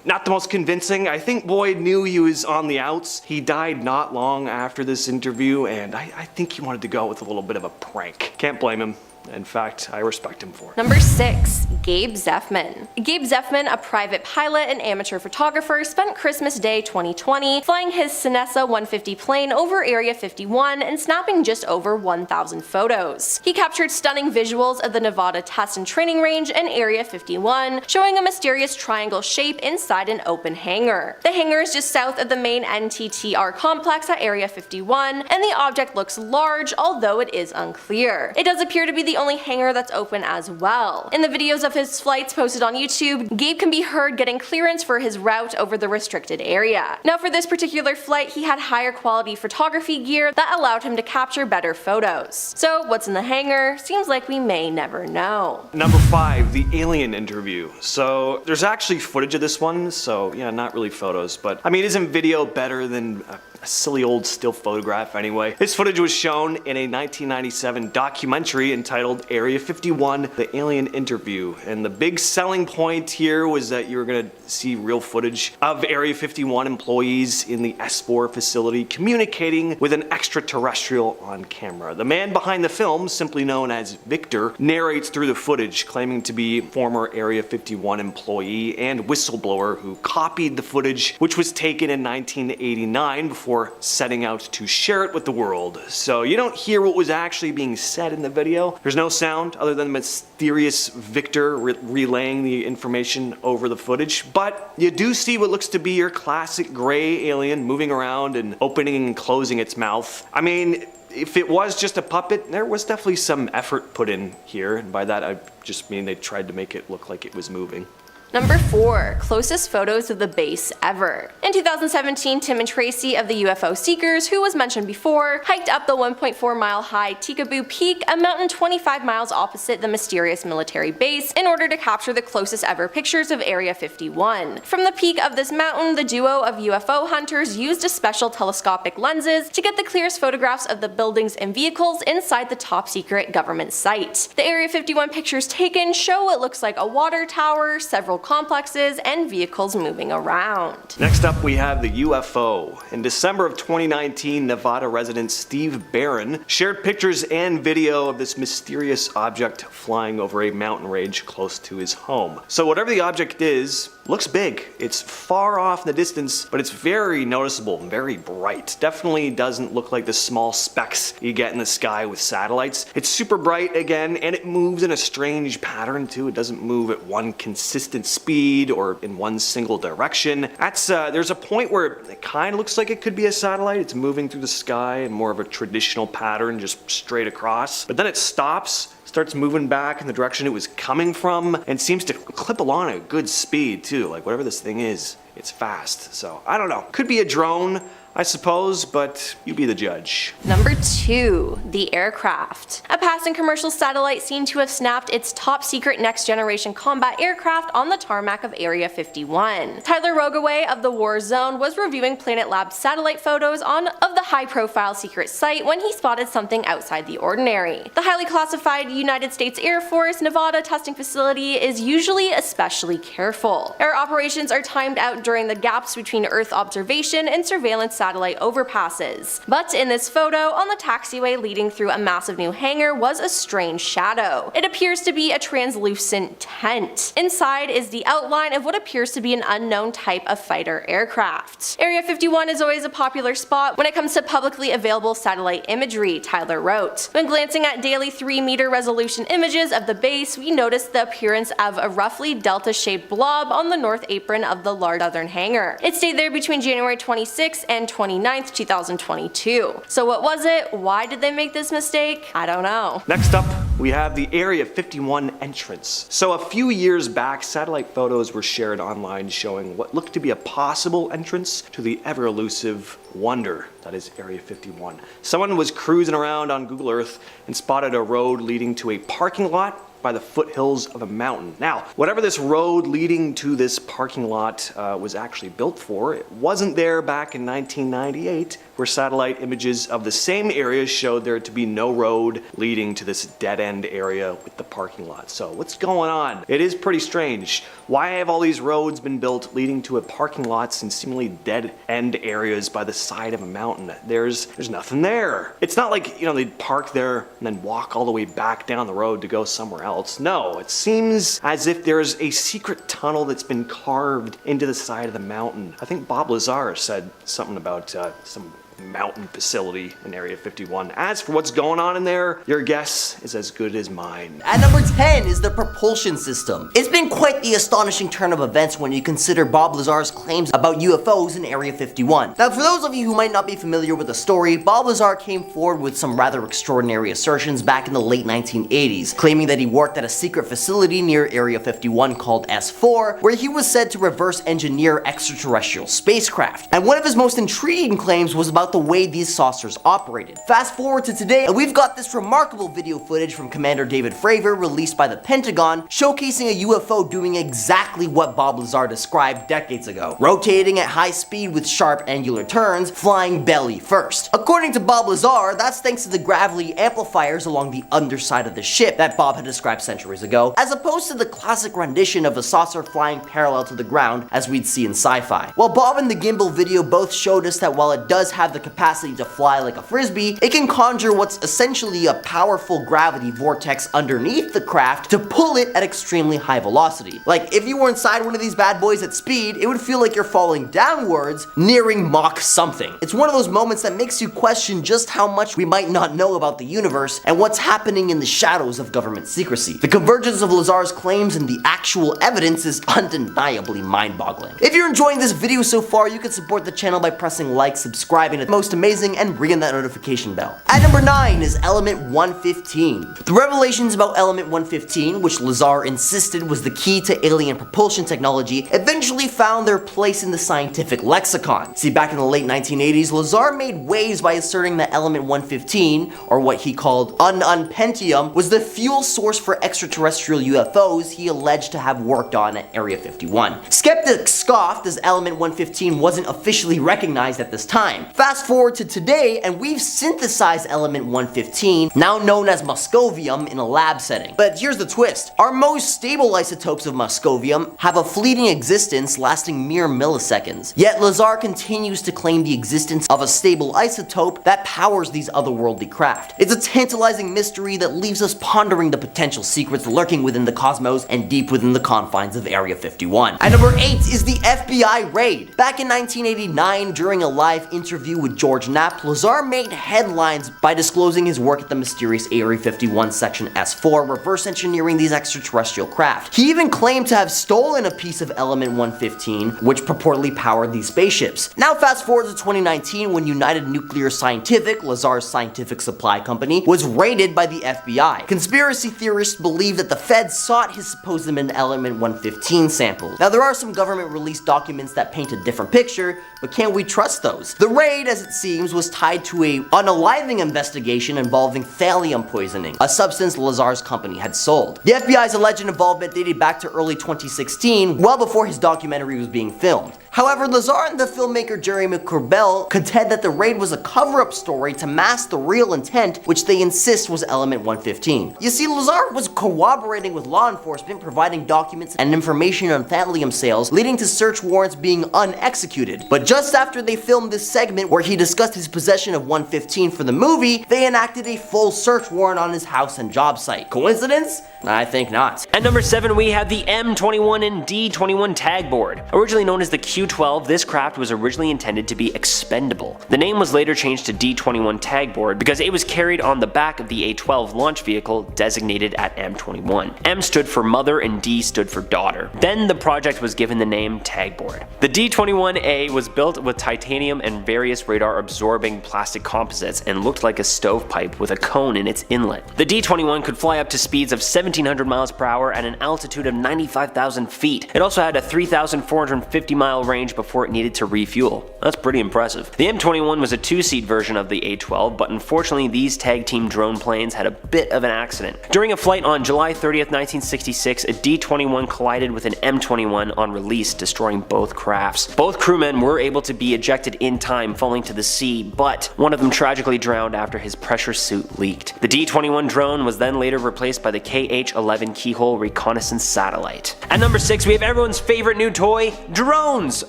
not the most convincing. I think Boyd knew he was on the outs. He died not long after this interview, and I think he wanted to go with a little bit of a prank. Can't blame him. In fact, I respect him for it. Number 6. Gabe Zeffman. Gabe Zeffman, a private pilot and amateur photographer, spent Christmas Day 2020 flying his Cessna 150 plane over Area 51 and snapping just over 1,000 photos. He captured stunning visuals of the Nevada Test and Training Range and Area 51, showing a mysterious triangle shape inside an open hangar. The hangar is just south of the main NTTR complex at Area 51, and the object looks large, although it is unclear. It does appear to be the only hangar that's open as well. In the videos of his flights posted on YouTube, Gabe can be heard getting clearance for his route over the restricted area. Now for this particular flight, he had higher quality photography gear that allowed him to capture better photos. So what's in the hangar? Seems like we may never know. Number 5, the alien interview. So there's actually footage of this one, so yeah, not really photos, but I mean, isn't video better than a silly old still photograph anyway? This footage was shown in a 1997 documentary entitled Area 51, The Alien Interview, and the big selling point here was that you were going to see real footage of Area 51 employees in the S4 facility communicating with an extraterrestrial on camera. The man behind the film, simply known as Victor, narrates through the footage, claiming to be former Area 51 employee and whistleblower who copied the footage, which was taken in 1989 before setting out to share it with the world. So you don't hear what was actually being said in the video. There's no sound other than the mysterious Victor relaying the information over the footage, but you do see what looks to be your classic gray alien moving around and opening and closing its mouth. I mean, if it was just a puppet, there was definitely some effort put in here, and by that I just mean they tried to make it look like it was moving. Number 4. Closest photos of the base ever. In 2017, Tim and Tracy of the UFO Seekers, who was mentioned before, hiked up the 1.4 mile high Tikaboo Peak, a mountain 25 miles opposite the mysterious military base, in order to capture the closest ever pictures of Area 51. From the peak of this mountain, the duo of UFO hunters used a special telescopic lenses to get the clearest photographs of the buildings and vehicles inside the top secret government site. The Area 51 pictures taken show what looks like a water tower, several complexes, and vehicles moving around. Next up, we have the UFO. In December of 2019, Nevada resident Steve Barron shared pictures and video of this mysterious object flying over a mountain range close to his home. So whatever the object is, looks big. It's far off in the distance, but it's very noticeable and very bright. Definitely doesn't look like the small specks you get in the sky with satellites. It's super bright again, and it moves in a strange pattern too. It doesn't move at one consistent speed or in one single direction. There's a point where it kind of looks like it could be a satellite. It's moving through the sky in more of a traditional pattern, just straight across. But then it stops, starts moving back in the direction it was coming from, and seems to clip along at a good speed too. Like whatever this thing is, it's fast. So I don't know. Could be a drone, I suppose, but you be the judge. Number 2. The aircraft. A passing commercial satellite seemed to have snapped its top secret next generation combat aircraft on the tarmac of Area 51. Tyler Rogaway of the War Zone was reviewing Planet Labs satellite photos of the high profile secret site when he spotted something outside the ordinary. The highly classified United States Air Force Nevada testing facility is usually especially careful. Air operations are timed out during the gaps between Earth observation and surveillance satellite overpasses. But in this photo, on the taxiway leading through a massive new hangar was a strange shadow. It appears to be a translucent tent. Inside is the outline of what appears to be an unknown type of fighter aircraft. Area 51 is always a popular spot when it comes to publicly available satellite imagery, Tyler wrote. When glancing at daily 3-meter resolution images of the base, we noticed the appearance of a roughly delta-shaped blob on the north apron of the large southern hangar. It stayed there between January 26th and 29th, 2022. So what was it? Why did they make this mistake? I don't know. Next up, we have the Area 51 entrance. So a few years back, satellite photos were shared online showing what looked to be a possible entrance to the ever elusive wonder that is Area 51. Someone was cruising around on Google Earth and spotted a road leading to a parking lot by the foothills of a mountain. Now, whatever this road leading to this parking lot was actually built for, it wasn't there back in 1998, where satellite images of the same area showed there to be no road leading to this dead-end area with the parking lot. So what's going on? It is pretty strange. Why have all these roads been built leading to a parking lots in seemingly dead-end areas by the side of a mountain? There's nothing there. It's not like, you know, they'd park there and then walk all the way back down the road to go somewhere else. No, it seems as if there's a secret tunnel that's been carved into the side of the mountain. I think Bob Lazar said something about some mountain facility in Area 51. As for what's going on in there, your guess is as good as mine. At number 10 is the propulsion system. It's been quite the astonishing turn of events when you consider Bob Lazar's claims about UFOs in Area 51. Now, for those of you who might not be familiar with the story, Bob Lazar came forward with some rather extraordinary assertions back in the late 1980s, claiming that he worked at a secret facility near Area 51 called S4, where he was said to reverse engineer extraterrestrial spacecraft. And one of his most intriguing claims was about the way these saucers operated. Fast forward to today, and we've got this remarkable video footage from Commander David Fravor released by the Pentagon, showcasing a UFO doing exactly what Bob Lazar described decades ago, rotating at high speed with sharp angular turns, flying belly first. According to Bob Lazar, that's thanks to the gravity amplifiers along the underside of the ship that Bob had described centuries ago, as opposed to the classic rendition of a saucer flying parallel to the ground as we'd see in sci-fi. While Bob and the gimbal video both showed us that while it does have the capacity to fly like a frisbee, it can conjure what's essentially a powerful gravity vortex underneath the craft to pull it at extremely high velocity. Like, if you were inside one of these bad boys at speed, it would feel like you're falling downwards, nearing Mach something. It's one of those moments that makes you question just how much we might not know about the universe and what's happening in the shadows of government secrecy. The convergence of Lazar's claims and the actual evidence is undeniably mind-boggling. If you're enjoying this video so far, you can support the channel by pressing like, subscribing, and most amazing, and ringing that notification bell. At number 9 is Element 115. The revelations about Element 115, which Lazar insisted was the key to alien propulsion technology, eventually found their place in the scientific lexicon. See, back in the late 1980s, Lazar made waves by asserting that Element 115, or what he called unpentium, was the fuel source for extraterrestrial UFOs he alleged to have worked on at Area 51. Skeptics scoffed as Element 115 wasn't officially recognized at this time. Fast forward to today, and we've synthesized Element 115, now known as moscovium, in a lab setting. But here's the twist. Our most stable isotopes of moscovium have a fleeting existence lasting mere milliseconds. Yet Lazar continues to claim the existence of a stable isotope that powers these otherworldly craft. It's a tantalizing mystery that leaves us pondering the potential secrets lurking within the cosmos and deep within the confines of Area 51. At number 8 is the FBI raid. Back in 1989, during a live interview with George Knapp, Lazar made headlines by disclosing his work at the mysterious Area 51 Section S4, reverse engineering these extraterrestrial craft. He even claimed to have stolen a piece of Element 115, which purportedly powered these spaceships. Now fast forward to 2019, when United Nuclear Scientific, Lazar's scientific supply company, was raided by the FBI. Conspiracy theorists believe that the feds sought his supposed Element 115 samples. Now there are some government-released documents that paint a different picture, but can we trust those? The raid, as it seems, was tied to a unaliving investigation involving thallium poisoning, a substance Lazar's company had sold. The FBI's alleged involvement dated back to early 2016, well before his documentary was being filmed. However, Lazar and the filmmaker Jerry McCorbell contend that the raid was a cover-up story to mask the real intent, which they insist was Element 115. You see, Lazar was cooperating with law enforcement, providing documents and information on thallium sales, leading to search warrants being unexecuted. But just after they filmed this segment where he discussed his possession of 115 for the movie, they enacted a full search warrant on his house and job site. Coincidence? I think not. At number 7, we have the M21 and D21 tag board. Originally known as the Q12, this craft was originally intended to be expendable. The name was later changed to D21 tag board because it was carried on the back of the A12 launch vehicle designated at M21. M stood for mother and D stood for daughter. Then the project was given the name tag board. The D21A was built with titanium and various radar absorbing plastic composites and looked like a stovepipe with a cone in its inlet. The D21 could fly up to speeds of 1700 miles per hour at an altitude of 95,000 feet. It also had a 3,450 mile range range before it needed to refuel. That's pretty impressive. The M21 was a 2-seat version of the A-12, but unfortunately these tag team drone planes had a bit of an accident. During a flight on July 30th, 1966, a D-21 collided with an M21 on release, destroying both crafts. Both crewmen were able to be ejected in time, falling to the sea, but one of them tragically drowned after his pressure suit leaked. The D-21 drone was then later replaced by the KH-11 keyhole reconnaissance satellite. At number 6, we have everyone's favorite new toy, drones!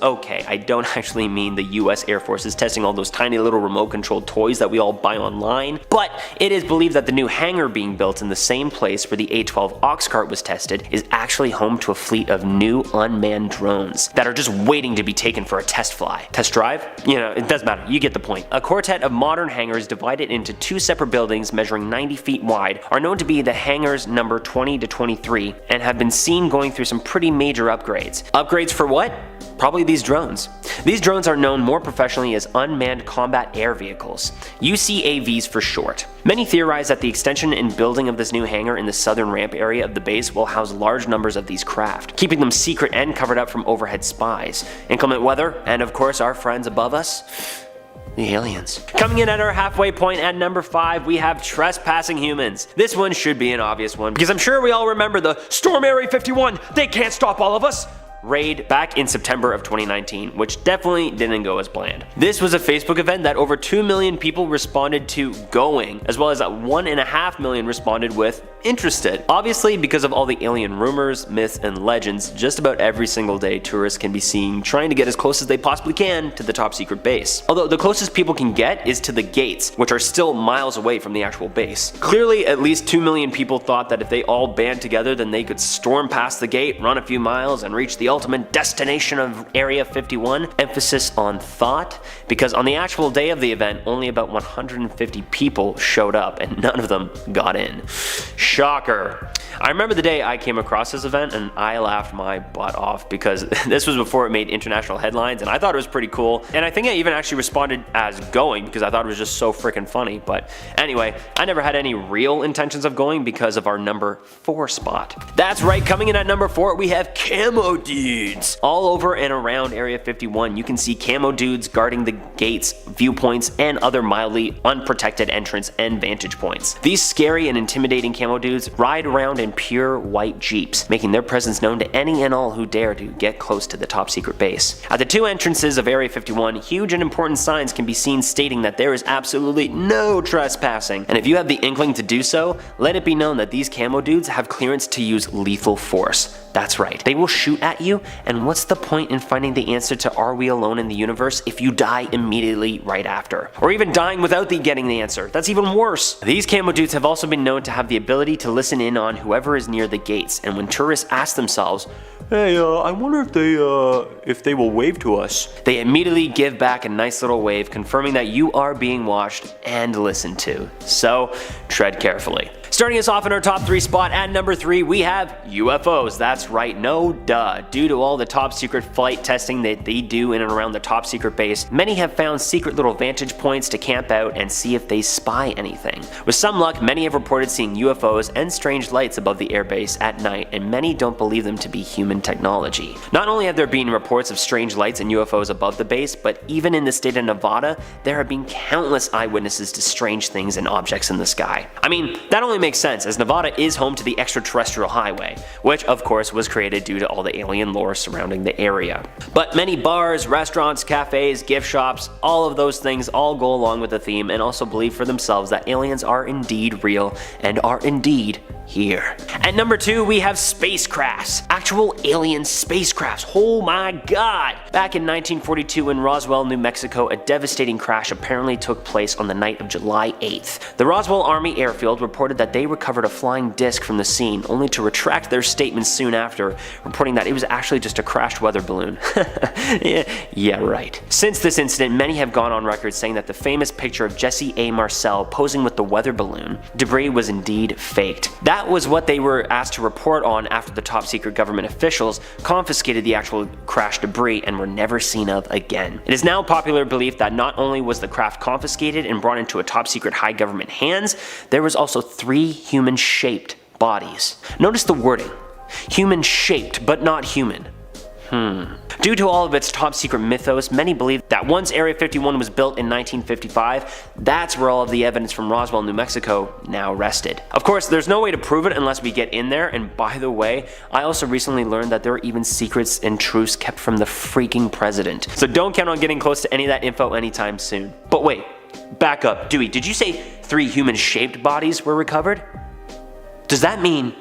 Okay, I don't actually mean the US Air Force is testing all those tiny little remote-controlled toys that we all buy online, but it is believed that the new hangar being built in the same place where the A-12 Oxcart was tested is actually home to a fleet of new unmanned drones that are just waiting to be taken for a test fly. Test drive? You know, it doesn't matter, you get the point. A quartet of modern hangars divided into 2 separate buildings measuring 90 feet wide are known to be the hangars number 20 to 23 and have been seen going through some pretty major upgrades. Upgrades for what? Probably these drones. These drones are known more professionally as unmanned combat air vehicles, UCAVs for short. Many theorize that the extension and building of this new hangar in the southern ramp area of the base will house large numbers of these craft, keeping them secret and covered up from overhead spies, inclement weather, and of course our friends above us, the aliens. Coming in at our halfway point at number 5, we have trespassing humans. This one should be an obvious one, because I'm sure we all remember the Storm Area 51, they can't stop all of us raid back in September of 2019, which definitely didn't go as planned. This was a Facebook event that over 2 million people responded to going, as well as 1.5 million responded with interested. Obviously, because of all the alien rumors, myths, and legends, just about every single day tourists can be seen trying to get as close as they possibly can to the top secret base. Although the closest people can get is to the gates, which are still miles away from the actual base. Clearly, at least 2 million people thought that if they all band together, then they could storm past the gate, run a few miles, and reach the ultimate destination of Area 51. Emphasis on thought, because on the actual day of the event, only about 150 people showed up and none of them got in. Shocker. I remember the day I came across this event and I laughed my butt off because this was before it made international headlines and I thought it was pretty cool, and I think I even actually responded as going because I thought it was just so freaking funny. But anyway, I never had any real intentions of going because of our number 4 spot. That's right, coming in at number 4 we have camo dudes. All over and around Area 51 you can see camo dudes guarding the gates, viewpoints, and other mildly unprotected entrance and vantage points. These scary and intimidating camo dudes ride around in pure white jeeps, making their presence known to any and all who dare to get close to the top secret base. At the 2 entrances of Area 51, huge and important signs can be seen stating that there is absolutely no trespassing, and if you have the inkling to do so, let it be known that these camo dudes have clearance to use lethal force. That's right, they will shoot at you, and what's the point in finding the answer to Are We Alone in the Universe if you die immediately right after? Or even dying without getting the answer. That's even worse. These camo dudes have also been known to have the ability to listen in on whoever is near the gates, and when tourists ask themselves, hey, I wonder if they will wave to us, they immediately give back a nice little wave, confirming that you are being watched and listened to. So, tread carefully. Starting us off in our top 3 spot at number 3, we have UFOs. That's right, no duh. Due to all the top secret flight testing that they do in and around the top secret base, many have found secret little vantage points to camp out and see if they spy anything. With some luck, many have reported seeing UFOs and strange lights above the airbase at night, and many don't believe them to be human technology. Not only have there been reports of strange lights and UFOs above the base, but even in the state of Nevada, there have been countless eyewitnesses to strange things and objects in the sky. I mean, that only makes sense, as Nevada is home to the extraterrestrial highway, which of course was created due to all the alien lore surrounding the area. But many bars, restaurants, cafes, gift shops, all of those things all go along with the theme and also believe for themselves that aliens are indeed real and are indeed here. At number 2, we have spacecrafts. Actual alien spacecrafts. Oh my god! Back in 1942 in Roswell, New Mexico, a devastating crash apparently took place on the night of July 8th. The Roswell Army Airfield reported that they recovered a flying disc from the scene, only to retract their statements soon after, reporting that it was actually just a crashed weather balloon. Yeah, right. Since this incident, many have gone on record saying that the famous picture of Jesse A. Marcel posing with the weather balloon debris was indeed faked. That was what they were asked to report on after the top secret government officials confiscated the actual crash debris and were never seen of again. It is now popular belief that not only was the craft confiscated and brought into a top secret high government hands, there was also 3 human-shaped bodies. Notice the wording. Human-shaped, but not human. Due to all of its top secret mythos, many believe that once Area 51 was built in 1955, that's where all of the evidence from Roswell, New Mexico now rested. Of course, there's no way to prove it unless we get in there, and by the way, I also recently learned that there are even secrets and truths kept from the freaking president. So don't count on getting close to any of that info anytime soon. But wait, back up. Dewey, did you say 3 human-shaped bodies were recovered? Does that mean...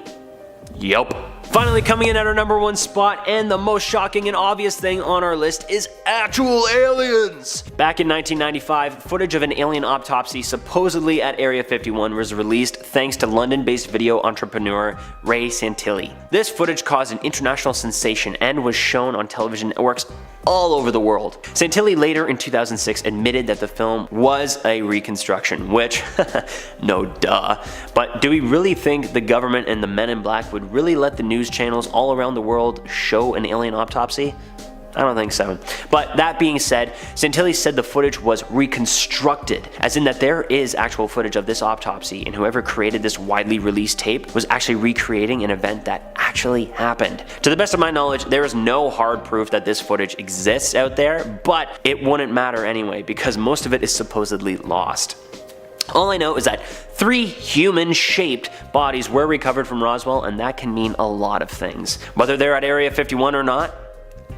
Yup. Finally coming in at our number 1 spot, and the most shocking and obvious thing on our list is actual aliens! Back in 1995, footage of an alien autopsy supposedly at Area 51 was released thanks to London-based video entrepreneur Ray Santilli. This footage caused an international sensation and was shown on television networks all over the world. Santilli later in 2006 admitted that the film was a reconstruction, which, no duh. But do we really think the government and the Men in Black would really let the news channels all around the world show an alien autopsy? I don't think so. But that being said, Santilli said the footage was reconstructed, as in that there is actual footage of this autopsy, and whoever created this widely released tape was actually recreating an event that actually happened. To the best of my knowledge, there is no hard proof that this footage exists out there, but it wouldn't matter anyway, because most of it is supposedly lost. All I know is that 3 human-shaped bodies were recovered from Roswell, and that can mean a lot of things. Whether they're at Area 51 or not,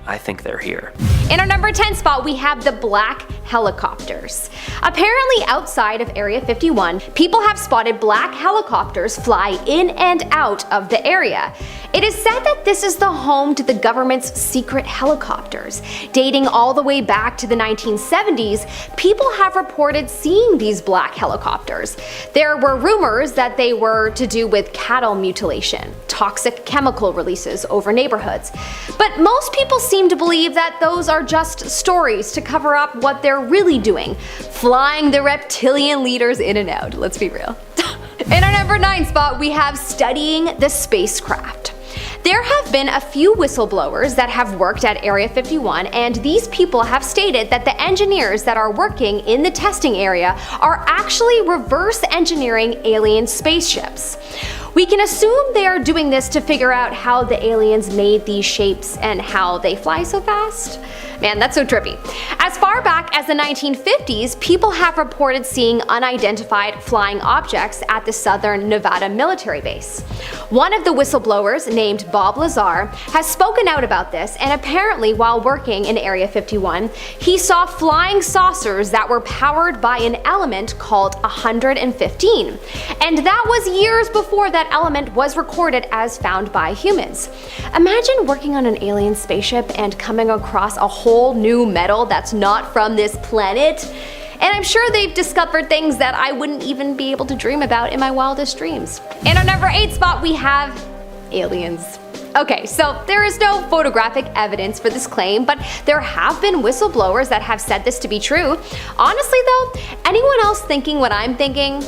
I think they're here. In our number 10 spot, we have the black helicopters. Apparently outside of Area 51, people have spotted black helicopters fly in and out of the area. It is said that this is the home to the government's secret helicopters. Dating all the way back to the 1970s, people have reported seeing these black helicopters. There were rumors that they were to do with cattle mutilation, toxic chemical releases over neighborhoods. But most people seem to believe that those are just stories to cover up what they're really doing, flying the reptilian leaders in and out, let's be real. In our number 9 spot, we have studying the spacecraft. There have been a few whistleblowers that have worked at Area 51, and these people have stated that the engineers that are working in the testing area are actually reverse engineering alien spaceships. We can assume they are doing this to figure out how the aliens made these shapes and how they fly so fast. Man, that's so trippy. As far back as the 1950s, people have reported seeing unidentified flying objects at the Southern Nevada military base. One of the whistleblowers, named Bob Lazar, has spoken out about this, and apparently while working in Area 51, he saw flying saucers that were powered by an element called 115. And that was years before that element was recorded as found by humans. Imagine working on an alien spaceship and coming across a whole new metal that's not from this planet. And I'm sure they've discovered things that I wouldn't even be able to dream about in my wildest dreams. In our number 8 spot, we have aliens. Okay, so there is no photographic evidence for this claim, but there have been whistleblowers that have said this to be true. Honestly though, anyone else thinking what I'm thinking?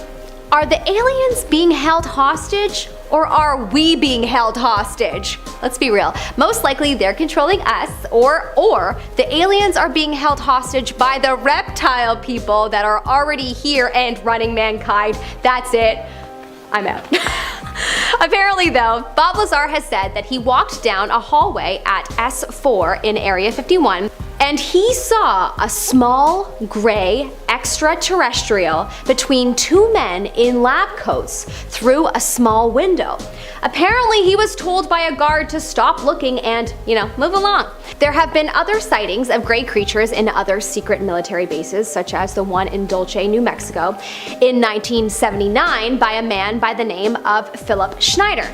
Are the aliens being held hostage, or are we being held hostage? Let's be real. Most likely they're controlling us, or the aliens are being held hostage by the reptile people that are already here and running mankind. That's it. I'm out. Apparently though, Bob Lazar has said that he walked down a hallway at S4 in Area 51, and he saw a small, gray extraterrestrial between 2 men in lab coats through a small window. Apparently he was told by a guard to stop looking and, move along. There have been other sightings of gray creatures in other secret military bases, such as the one in Dulce, New Mexico, in 1979 by a man by the name of Philip Schneider.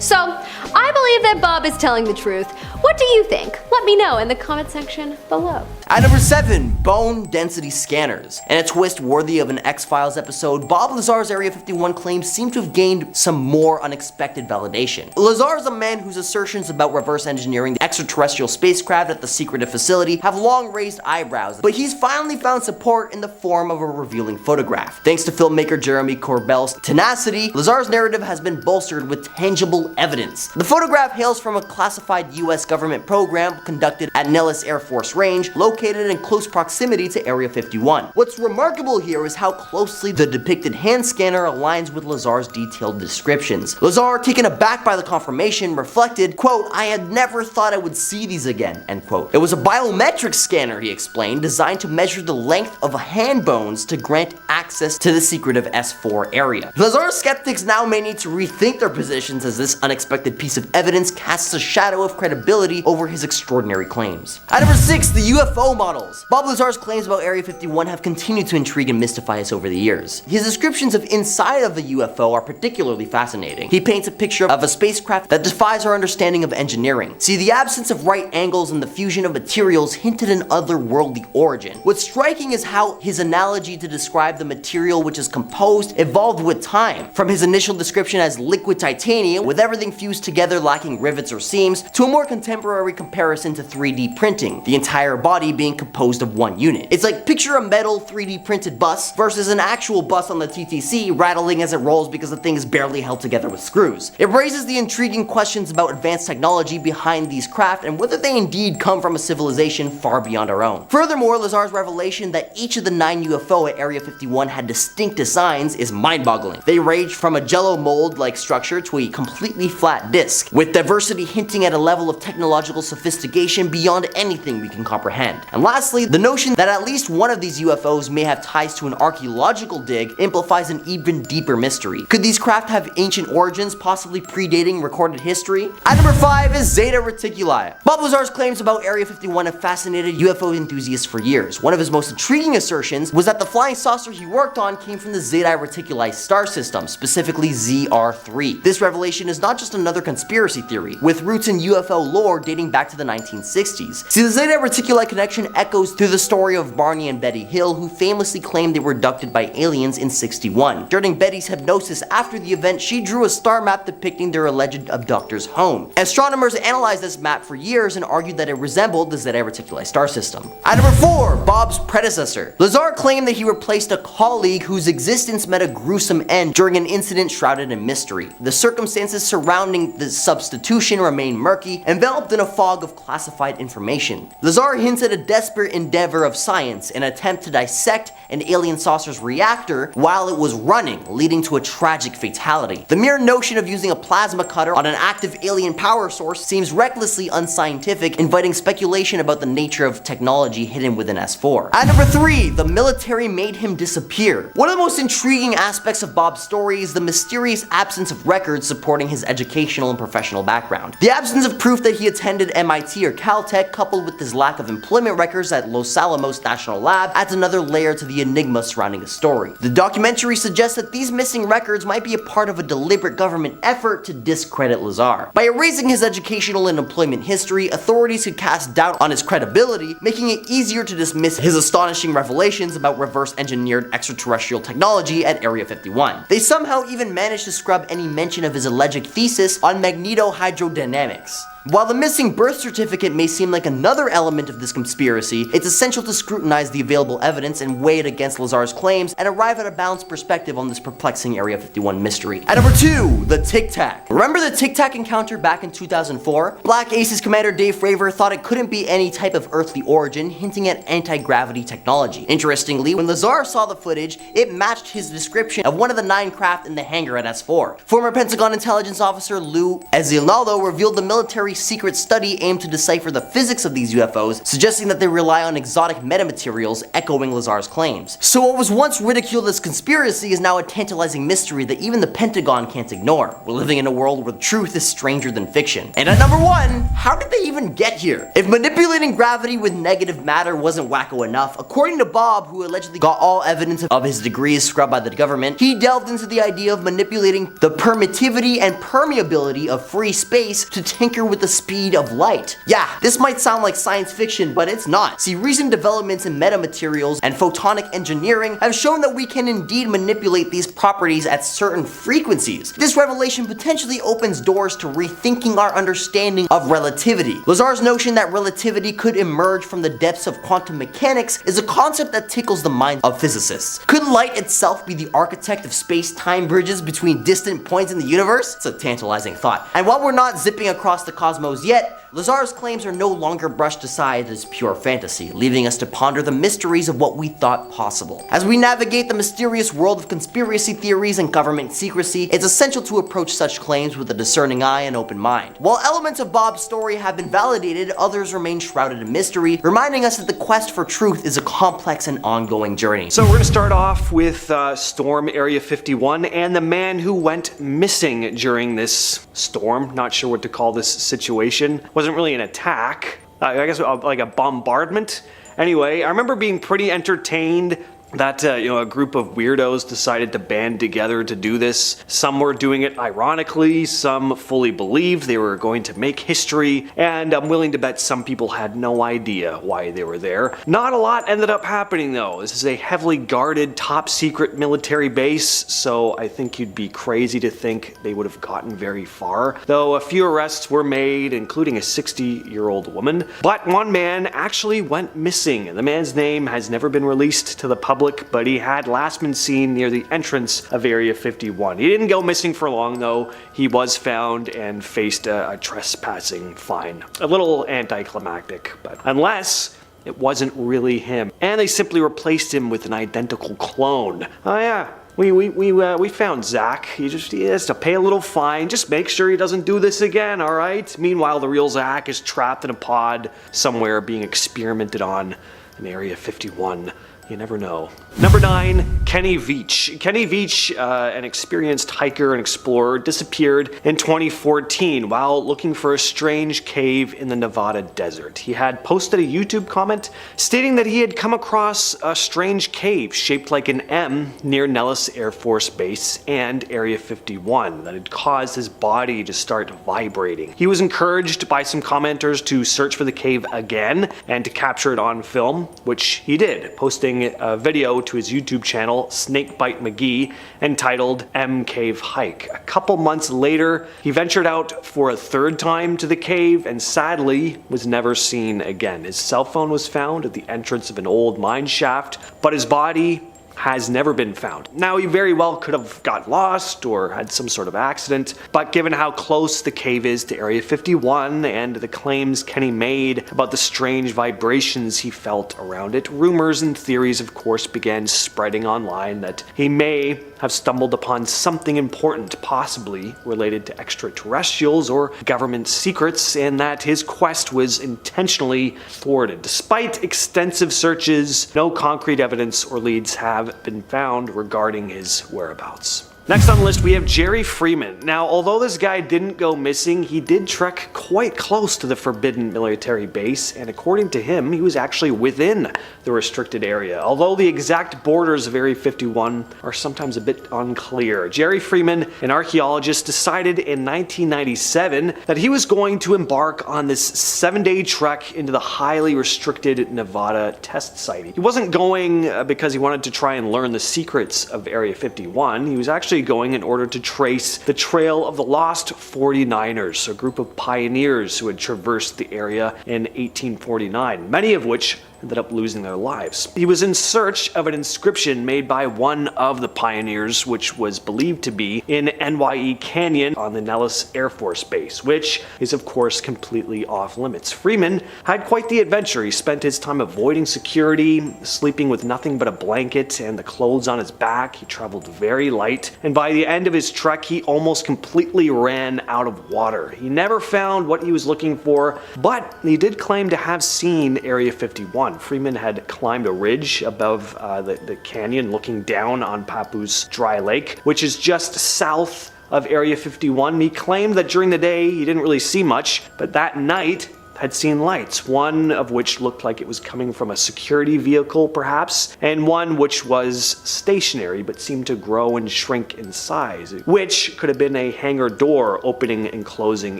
So, I believe that Bob is telling the truth. What do you think? Let me know in the comment section below. At number 7, bone density scanners. In a twist worthy of an X-Files episode, Bob Lazar's Area 51 claims seem to have gained some more unexpected validation. Lazar is a man whose assertions about reverse engineering the extraterrestrial spacecraft at the secretive facility have long raised eyebrows, but he's finally found support in the form of a revealing photograph. Thanks to filmmaker Jeremy Corbell's tenacity, Lazar's narrative has been bolstered with tangible evidence. The photograph hails from a classified US government program conducted at Nellis Air Force Range, located in close proximity to Area 51. What's remarkable here is how closely the depicted hand scanner aligns with Lazar's detailed descriptions. Lazar, taken aback by the confirmation, reflected, quote, "I had never thought I would see these again," end quote. It was a biometric scanner, he explained, designed to measure the length of hand bones to grant access to the secretive S4 area. Lazar's skeptics now may need to rethink their positions as this unexpected piece of evidence casts a shadow of credibility over his extraordinary claims. At number 6, the UFO models. Bob Lazar's claims about Area 51 have continued to intrigue and mystify us over the years. His descriptions of inside of the UFO are particularly fascinating. He paints a picture of a spacecraft that defies our understanding of engineering. See, the absence of right angles and the fusion of materials hinted an otherworldly origin. What's striking is how his analogy to describe the material which is composed evolved with time, from his initial description as liquid titanium with everything fused together lacking rivets or seams, to a more contemporary comparison to 3D printing, the entire body being composed of one unit. It's like picture a metal 3D printed bus versus an actual bus on the TTC rattling as it rolls because the thing is barely held together with screws. It raises the intriguing questions about advanced technology behind these craft and whether they indeed come from a civilization far beyond our own. Furthermore, Lazar's revelation that each of the 9 UFO at Area 51 had distinct designs is mind-boggling. They ranged from a jello mold-like structure to a completely flat disc, with diversity hinting at a level of technological sophistication beyond anything we can comprehend. And lastly, the notion that at least one of these UFOs may have ties to an archaeological dig amplifies an even deeper mystery. Could these craft have ancient origins, possibly predating recorded history? At number 5 is Zeta Reticuli. Bob Lazar's claims about Area 51 have fascinated UFO enthusiasts for years. One of his most intriguing assertions was that the flying saucer he worked on came from the Zeta Reticuli star system, specifically ZR3. This revelation is not just another conspiracy theory, with roots in UFO lore dating back to the 1960s. See, the Zeta Reticuli connection echoes through the story of Barney and Betty Hill, who famously claimed they were abducted by aliens in '61. During Betty's hypnosis after the event, she drew a star map depicting their alleged abductor's home. Astronomers analyzed this map for years and argued that it resembled the Zeta Reticuli star system. At number 4, Bob's predecessor. Lazar claimed that he replaced a colleague whose existence met a gruesome end during an incident shrouded in mystery. The circumstances surrounding the substitution remain murky, enveloped in a fog of classified information. Lazar hints at a desperate endeavor of science, an attempt to dissect an alien saucer's reactor while it was running, leading to a tragic fatality. The mere notion of using a plasma cutter on an active alien power source seems recklessly unscientific, inviting speculation about the nature of technology hidden within S4. At number 3, the military made him disappear. One of the most intriguing aspects of Bob's story is the mysterious absence of records supporting his educational and professional background. The absence of proof that he attended MIT or Caltech, coupled with his lack of employment records at Los Alamos National Lab, adds another layer to the enigma surrounding his story. The documentary suggests that these missing records might be a part of a deliberate government effort to discredit Lazar. By erasing his educational and employment history, authorities could cast doubt on his credibility, making it easier to dismiss his astonishing revelations about reverse-engineered extraterrestrial technology at Area 51. They somehow even managed to scrub any mention of his alleged thesis on magnetohydrodynamics. While the missing birth certificate may seem like another element of this conspiracy, it's essential to scrutinize the available evidence and weigh it against Lazar's claims and arrive at a balanced perspective on this perplexing Area 51 mystery. At number 2, the Tic Tac. Remember the Tic Tac encounter back in 2004? Black Aces Commander Dave Fravor thought it couldn't be any type of earthly origin, hinting at anti-gravity technology. Interestingly, when Lazar saw the footage, it matched his description of one of the 9 craft in the hangar at S4. Former Pentagon intelligence officer Lou Ezinaldo revealed the military secret study aimed to decipher the physics of these UFOs, suggesting that they rely on exotic metamaterials, echoing Lazar's claims. So what was once ridiculed as conspiracy is now a tantalizing mystery that even the Pentagon can't ignore. We're living in a world where truth is stranger than fiction. And at number 1, how did they even get here? If manipulating gravity with negative matter wasn't wacko enough, according to Bob, who allegedly got all evidence of his degrees scrubbed by the government, he delved into the idea of manipulating the permittivity and permeability of free space to tinker with the speed of light. Yeah, this might sound like science fiction, but it's not. See, recent developments in metamaterials and photonic engineering have shown that we can indeed manipulate these properties at certain frequencies. This revelation potentially opens doors to rethinking our understanding of relativity. Lazar's notion that relativity could emerge from the depths of quantum mechanics is a concept that tickles the mind of physicists. Could light itself be the architect of space-time bridges between distant points in the universe? It's a tantalizing thought. And while we're not zipping across the cosmos yet, Lazar's claims are no longer brushed aside as pure fantasy, leaving us to ponder the mysteries of what we thought possible. As we navigate the mysterious world of conspiracy theories and government secrecy, it's essential to approach such claims with a discerning eye and open mind. While elements of Bob's story have been validated, others remain shrouded in mystery, reminding us that the quest for truth is a complex and ongoing journey. So we're gonna start off with Storm Area 51 and the man who went missing during this storm. Not sure what to call this situation. Wasn't really an attack. I guess like a bombardment. Anyway, I remember being pretty entertained that a group of weirdos decided to band together to do this. Some were doing it ironically, some fully believed they were going to make history, and I'm willing to bet some people had no idea why they were there. Not a lot ended up happening though. This is a heavily guarded, top secret military base, so I think you'd be crazy to think they would have gotten very far. Though a few arrests were made, including a 60-year-old woman, but one man actually went missing, and the man's name has never been released to the public, but he had last been seen near the entrance of Area 51. He didn't go missing for long though. He was found and faced a trespassing fine. A little anticlimactic, but unless it wasn't really him. And they simply replaced him with an identical clone. Oh yeah. We found Zach. He has to pay a little fine. Just make sure he doesn't do this again, alright? Meanwhile, the real Zach is trapped in a pod somewhere being experimented on in Area 51. You never know. Number 9, Kenny Veach. Kenny Veach, an experienced hiker and explorer, disappeared in 2014 while looking for a strange cave in the Nevada desert. He had posted a YouTube comment stating that he had come across a strange cave shaped like an M near Nellis Air Force Base and Area 51 that had caused his body to start vibrating. He was encouraged by some commenters to search for the cave again and to capture it on film, which he did, posting a video to his YouTube channel, Snakebite McGee, entitled M Cave Hike. A couple months later, he ventured out for a third time to the cave and sadly was never seen again. His cell phone was found at the entrance of an old mine shaft, but his body has never been found. Now, he very well could have got lost or had some sort of accident, but given how close the cave is to Area 51 and the claims Kenny made about the strange vibrations he felt around it, rumors and theories of course began spreading online that he may have stumbled upon something important, possibly related to extraterrestrials or government secrets, and that his quest was intentionally thwarted. Despite extensive searches, no concrete evidence or leads have been found regarding his whereabouts. Next on the list we have Jerry Freeman. Now, although this guy didn't go missing, he did trek quite close to the forbidden military base, and according to him, he was actually within the restricted area. Although the exact borders of Area 51 are sometimes a bit unclear. Jerry Freeman, an archaeologist, decided in 1997 that he was going to embark on this 7-day trek into the highly restricted Nevada test site. He wasn't going because he wanted to try and learn the secrets of Area 51. He was actually going in order to trace the trail of the lost 49ers, a group of pioneers who had traversed the area in 1849, many of which ended up losing their lives. He was in search of an inscription made by one of the pioneers, which was believed to be in NYE Canyon on the Nellis Air Force Base, which is of course completely off limits. Freeman had quite the adventure. He spent his time avoiding security, sleeping with nothing but a blanket and the clothes on his back. He traveled very light, and by the end of his trek, he almost completely ran out of water. He never found what he was looking for, but he did claim to have seen Area 51. Freeman had climbed a ridge above the canyon looking down on Papu's dry lake, which is just south of Area 51. He claimed that during the day he didn't really see much, but that night had seen lights, one of which looked like it was coming from a security vehicle perhaps, and one which was stationary but seemed to grow and shrink in size, which could have been a hangar door opening and closing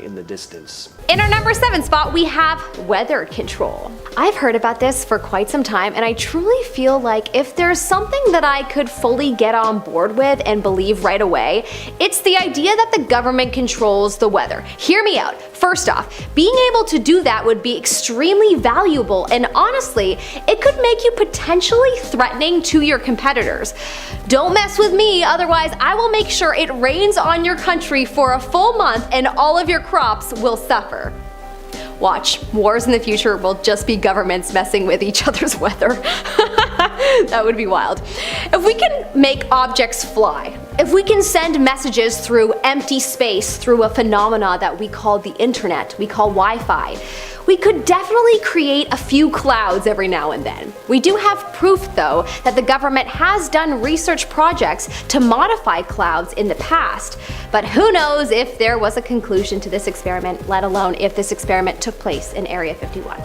in the distance. In our number 7 spot, we have weather control. I've heard about this for quite some time, and I truly feel like if there's something that I could fully get on board with and believe right away, it's the idea that the government controls the weather. Hear me out. First off, being able to do that would be extremely valuable, and honestly, it could make you potentially threatening to your competitors. Don't mess with me, otherwise I will make sure it rains on your country for a full month and all of your crops will suffer. Watch, wars in the future will just be governments messing with each other's weather. That would be wild. If we can make objects fly, if we can send messages through empty space through a phenomena that we call the internet, we call Wi-Fi, we could definitely create a few clouds every now and then. We do have proof though that the government has done research projects to modify clouds in the past, but who knows if there was a conclusion to this experiment, let alone if this experiment took place in Area 51.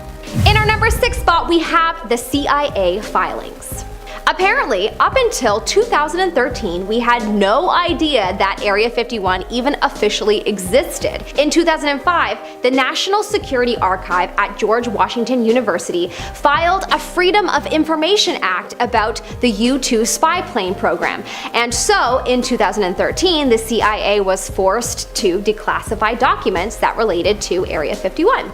In our number 6 spot, we have the CIA filings. Apparently, up until 2013, we had no idea that Area 51 even officially existed. In 2005, the National Security Archive at George Washington University filed a Freedom of Information Act about the U-2 spy plane program. And so, in 2013, the CIA was forced to declassify documents that related to Area 51.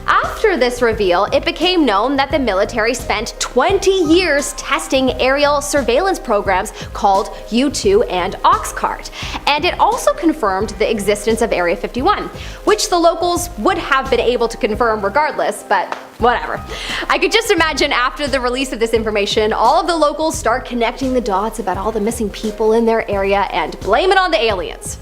After this reveal, it became known that the military spent 20 years testing aerial surveillance programs called U-2 and Oxcart, and it also confirmed the existence of Area 51, which the locals would have been able to confirm regardless, but whatever. I could just imagine after the release of this information, all of the locals start connecting the dots about all the missing people in their area and blame it on the aliens.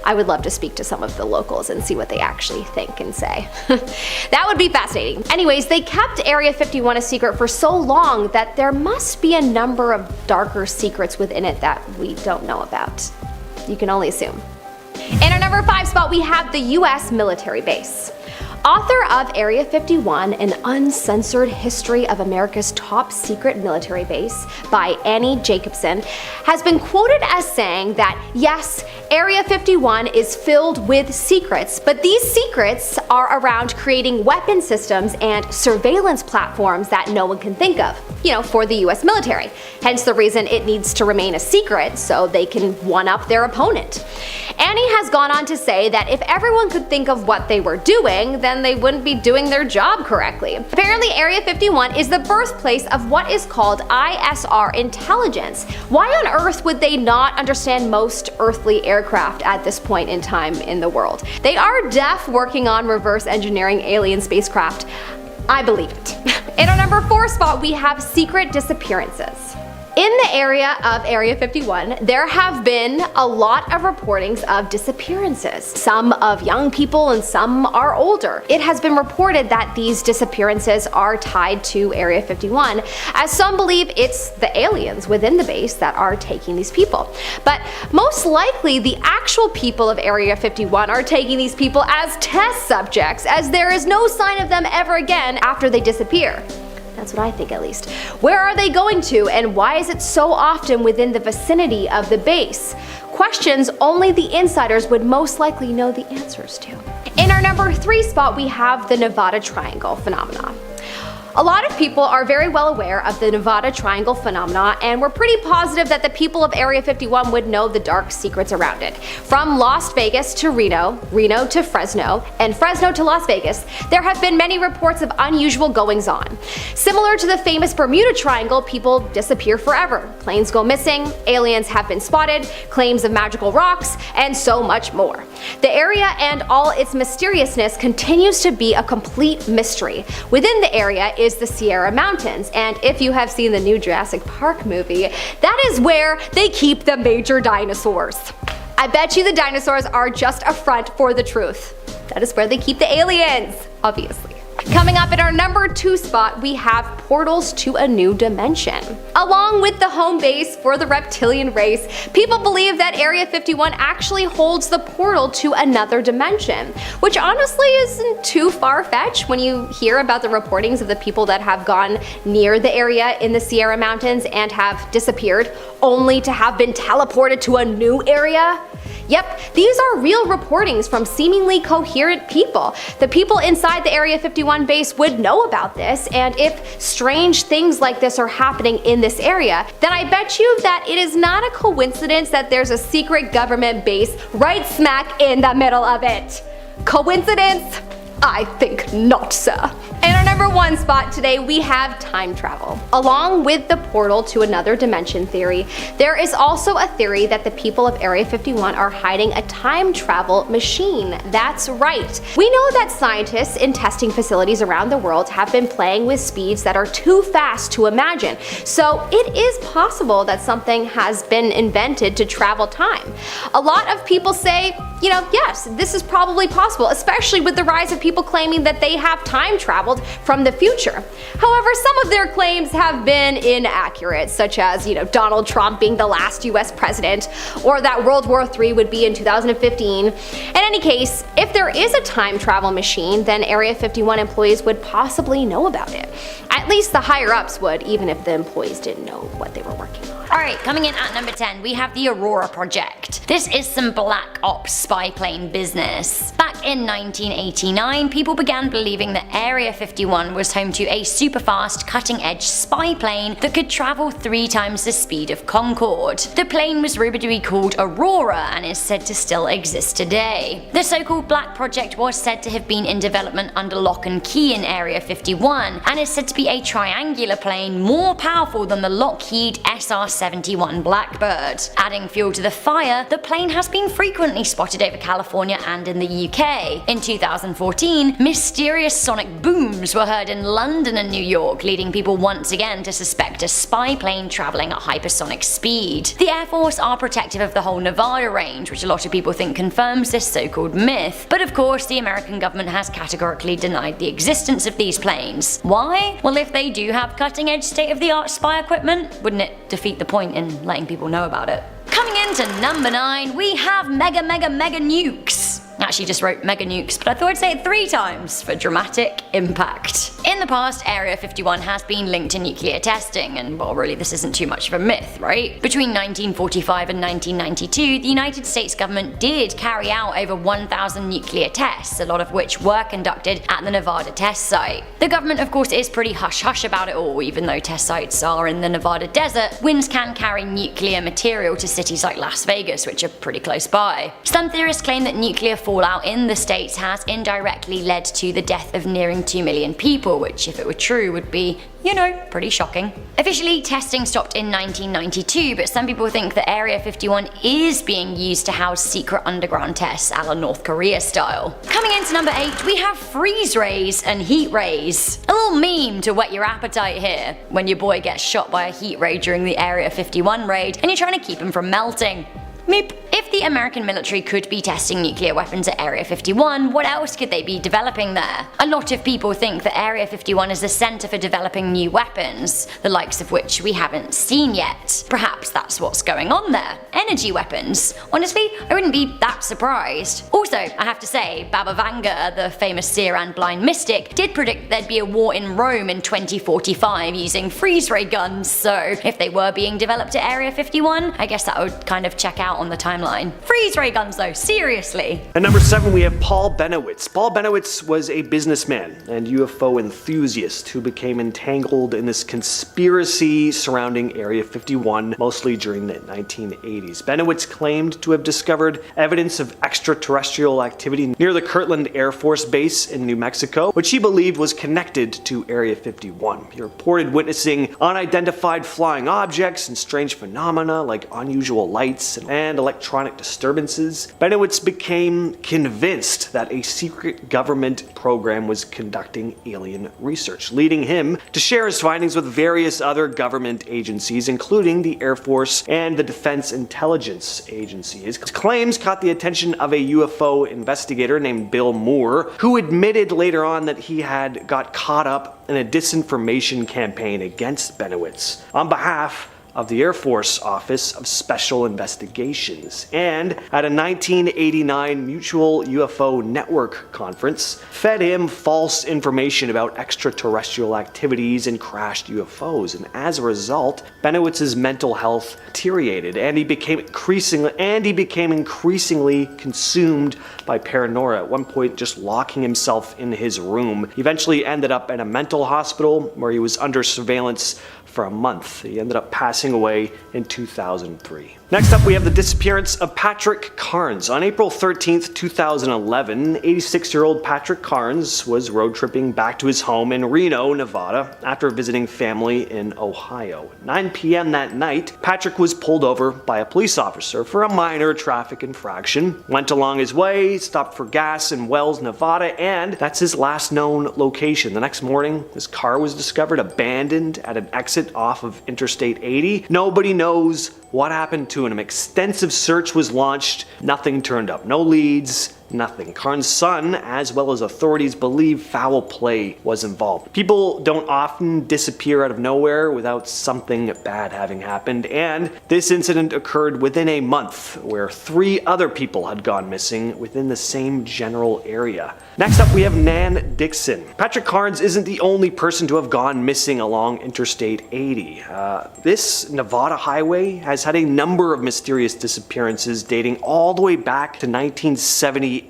I would love to speak to some of the locals and see what they actually think and say. That would be fascinating. Anyways, they kept Area 51 a secret for so long that there must be a number of darker secrets within it that we don't know about. You can only assume. In our number 5 spot, we have the US military base. Author of Area 51, An Uncensored History of America's Top Secret Military Base by Annie Jacobson, has been quoted as saying that, yes, Area 51 is filled with secrets, but these secrets are around creating weapon systems and surveillance platforms that no one can think of, for the US military. Hence the reason it needs to remain a secret so they can one-up their opponent. Annie has gone on to say that if everyone could think of what they were doing, then they wouldn't be doing their job correctly. Apparently, Area 51 is the birthplace of what is called ISR intelligence. Why on earth would they not understand most earthly aircraft at this point in time in the world? They are working on reverse engineering alien spacecraft. I believe it. In our number 4 spot, we have secret disappearances. In the area of Area 51, there have been a lot of reportings of disappearances. Some of young people and some are older. It has been reported that these disappearances are tied to Area 51, as some believe it's the aliens within the base that are taking these people. But most likely, the actual people of Area 51 are taking these people as test subjects, as there is no sign of them ever again after they disappear. That's what I think, at least. Where are they going to, and why is it so often within the vicinity of the base? Questions only the insiders would most likely know the answers to. In our number 3 spot, we have the Nevada Triangle phenomena. A lot of people are very well aware of the Nevada Triangle phenomena, and we're pretty positive that the people of Area 51 would know the dark secrets around it. From Las Vegas to Reno, Reno to Fresno, and Fresno to Las Vegas, there have been many reports of unusual goings-on. Similar to the famous Bermuda Triangle, people disappear forever. Planes go missing, aliens have been spotted, claims of magical rocks, and so much more. The area and all its mysteriousness continues to be a complete mystery. Within the area is the Sierra Mountains, and if you have seen the new Jurassic Park movie, that is where they keep the major dinosaurs. I bet you the dinosaurs are just a front for the truth. That is where they keep the aliens, obviously. Coming up at our number 2 spot, we have portals to a new dimension. Along with the home base for the reptilian race, people believe that Area 51 actually holds the portal to another dimension, which honestly isn't too far-fetched when you hear about the reportings of the people that have gone near the area in the Sierra Mountains and have disappeared, only to have been teleported to a new area. Yep, these are real reportings from seemingly coherent people. The people inside the Area 51 base would know about this, and if strange things like this are happening in this area, then I bet you that it is not a coincidence that there's a secret government base right smack in the middle of it. Coincidence? I think not, sir. And our number 1 spot today, we have time travel. Along with the portal to another dimension theory, there is also a theory that the people of Area 51 are hiding a time travel machine. That's right. We know that scientists in testing facilities around the world have been playing with speeds that are too fast to imagine. So it is possible that something has been invented to travel time. A lot of people say, yes, this is probably possible, especially with the rise of people claiming that they have time traveled from the future. However, some of their claims have been inaccurate, such as, Donald Trump being the last US president, or that World War III would be in 2015. In any case, if there is a time travel machine, then Area 51 employees would possibly know about it. At least the higher ups would, even if the employees didn't know what they were working on. Alright, coming in at number 10, we have the Aurora Project. This is some black ops spy plane business. Back in 1989, people began believing that Area 51 was home to a super fast, cutting-edge spy plane that could travel 3 times the speed of Concorde. The plane was rumored to be called Aurora and is said to still exist today. The so-called Black Project was said to have been in development under lock and key in Area 51 and is said to be a triangular plane more powerful than the Lockheed SR-71 Blackbird. Adding fuel to the fire, the plane has been frequently spotted over California and in the UK. In 2014, mysterious sonic booms were heard in London and New York, leading people once again to suspect a spy plane traveling at hypersonic speed. The Air Force are protective of the whole Nevada range, which a lot of people think confirms this so-called myth. But of course, the American government has categorically denied the existence of these planes. Why? Well, if they do have cutting-edge state-of-the-art spy equipment, wouldn't it defeat the point in letting people know about it? Coming into number 9, we have mega nukes. I actually just wrote mega nukes, but I thought I'd say it 3 times for dramatic impact. In the past, Area 51 has been linked to nuclear testing, and well, really this isn't too much of a myth, right? Between 1945 and 1992, the United States government did carry out over 1,000 nuclear tests, a lot of which were conducted at the Nevada test site. The government, of course, is pretty hush-hush about it all. Even though test sites are in the Nevada desert, winds can carry nuclear material to cities like Las Vegas, which are pretty close by. Some theorists claim that nuclear fallout in the States has indirectly led to the death of nearing 2 million people, which if it were true would be, pretty shocking. Officially, testing stopped in 1992, but some people think that Area 51 is being used to house secret underground tests a la North Korea style. Coming into number 8, we have freeze rays and heat rays. A little meme to whet your appetite here, when your boy gets shot by a heat ray during the Area 51 raid and you're trying to keep him from melting. Meep. If the American military could be testing nuclear weapons at Area 51, what else could they be developing there? A lot of people think that Area 51 is the center for developing new weapons, the likes of which we haven't seen yet. Perhaps that's what's going on there. Energy weapons. Honestly, I wouldn't be that surprised. Also, I have to say, Baba Vanga, the famous seer and blind mystic, did predict there'd be a war in Rome in 2045 using freeze ray guns, so if they were being developed at Area 51, I guess that would kind of check out on the timeline. Freeze ray guns though, seriously. At number 7 we have Paul Bennewitz. Paul Bennewitz was a businessman and UFO enthusiast who became entangled in this conspiracy surrounding Area 51, mostly during the 1980s. Bennewitz claimed to have discovered evidence of extraterrestrial activity near the Kirtland Air Force Base in New Mexico, which he believed was connected to Area 51. He reported witnessing unidentified flying objects and strange phenomena like unusual lights and electronic disturbances. Bennewitz became convinced that a secret government program was conducting alien research, leading him to share his findings with various other government agencies, including the Air Force and the Defense Intelligence Agency. His claims caught the attention of a UFO investigator named Bill Moore, who admitted later on that he had got caught up in a disinformation campaign against Bennewitz on behalf of the Air Force Office of Special Investigations, and at a 1989 Mutual UFO Network conference, fed him false information about extraterrestrial activities and crashed UFOs, and as a result, Bennewitz's mental health deteriorated, and he became increasingly consumed by paranoia, at one point just locking himself in his room. He eventually ended up in a mental hospital where he was under surveillance for a month. He ended up passing away in 2003. Next up, we have the disappearance of Patrick Carnes. On April 13th, 2011, 86-year-old Patrick Carnes was road tripping back to his home in Reno, Nevada, after visiting family in Ohio. 9 p.m. that night, Patrick was pulled over by a police officer for a minor traffic infraction, went along his way, stopped for gas in Wells, Nevada, and that's his last known location. The next morning, his car was discovered abandoned at an exit off of Interstate 80. Nobody knows what happened to him. An extensive search was launched. Nothing turned up. No leads. Nothing. Carnes' son, as well as authorities, believe foul play was involved. People don't often disappear out of nowhere without something bad having happened, and this incident occurred within a month, where 3 other people had gone missing within the same general area. Next up, we have Nan Dixon. Patrick Carnes isn't the only person to have gone missing along Interstate 80. This Nevada highway has had a number of mysterious disappearances dating all the way back to 1978.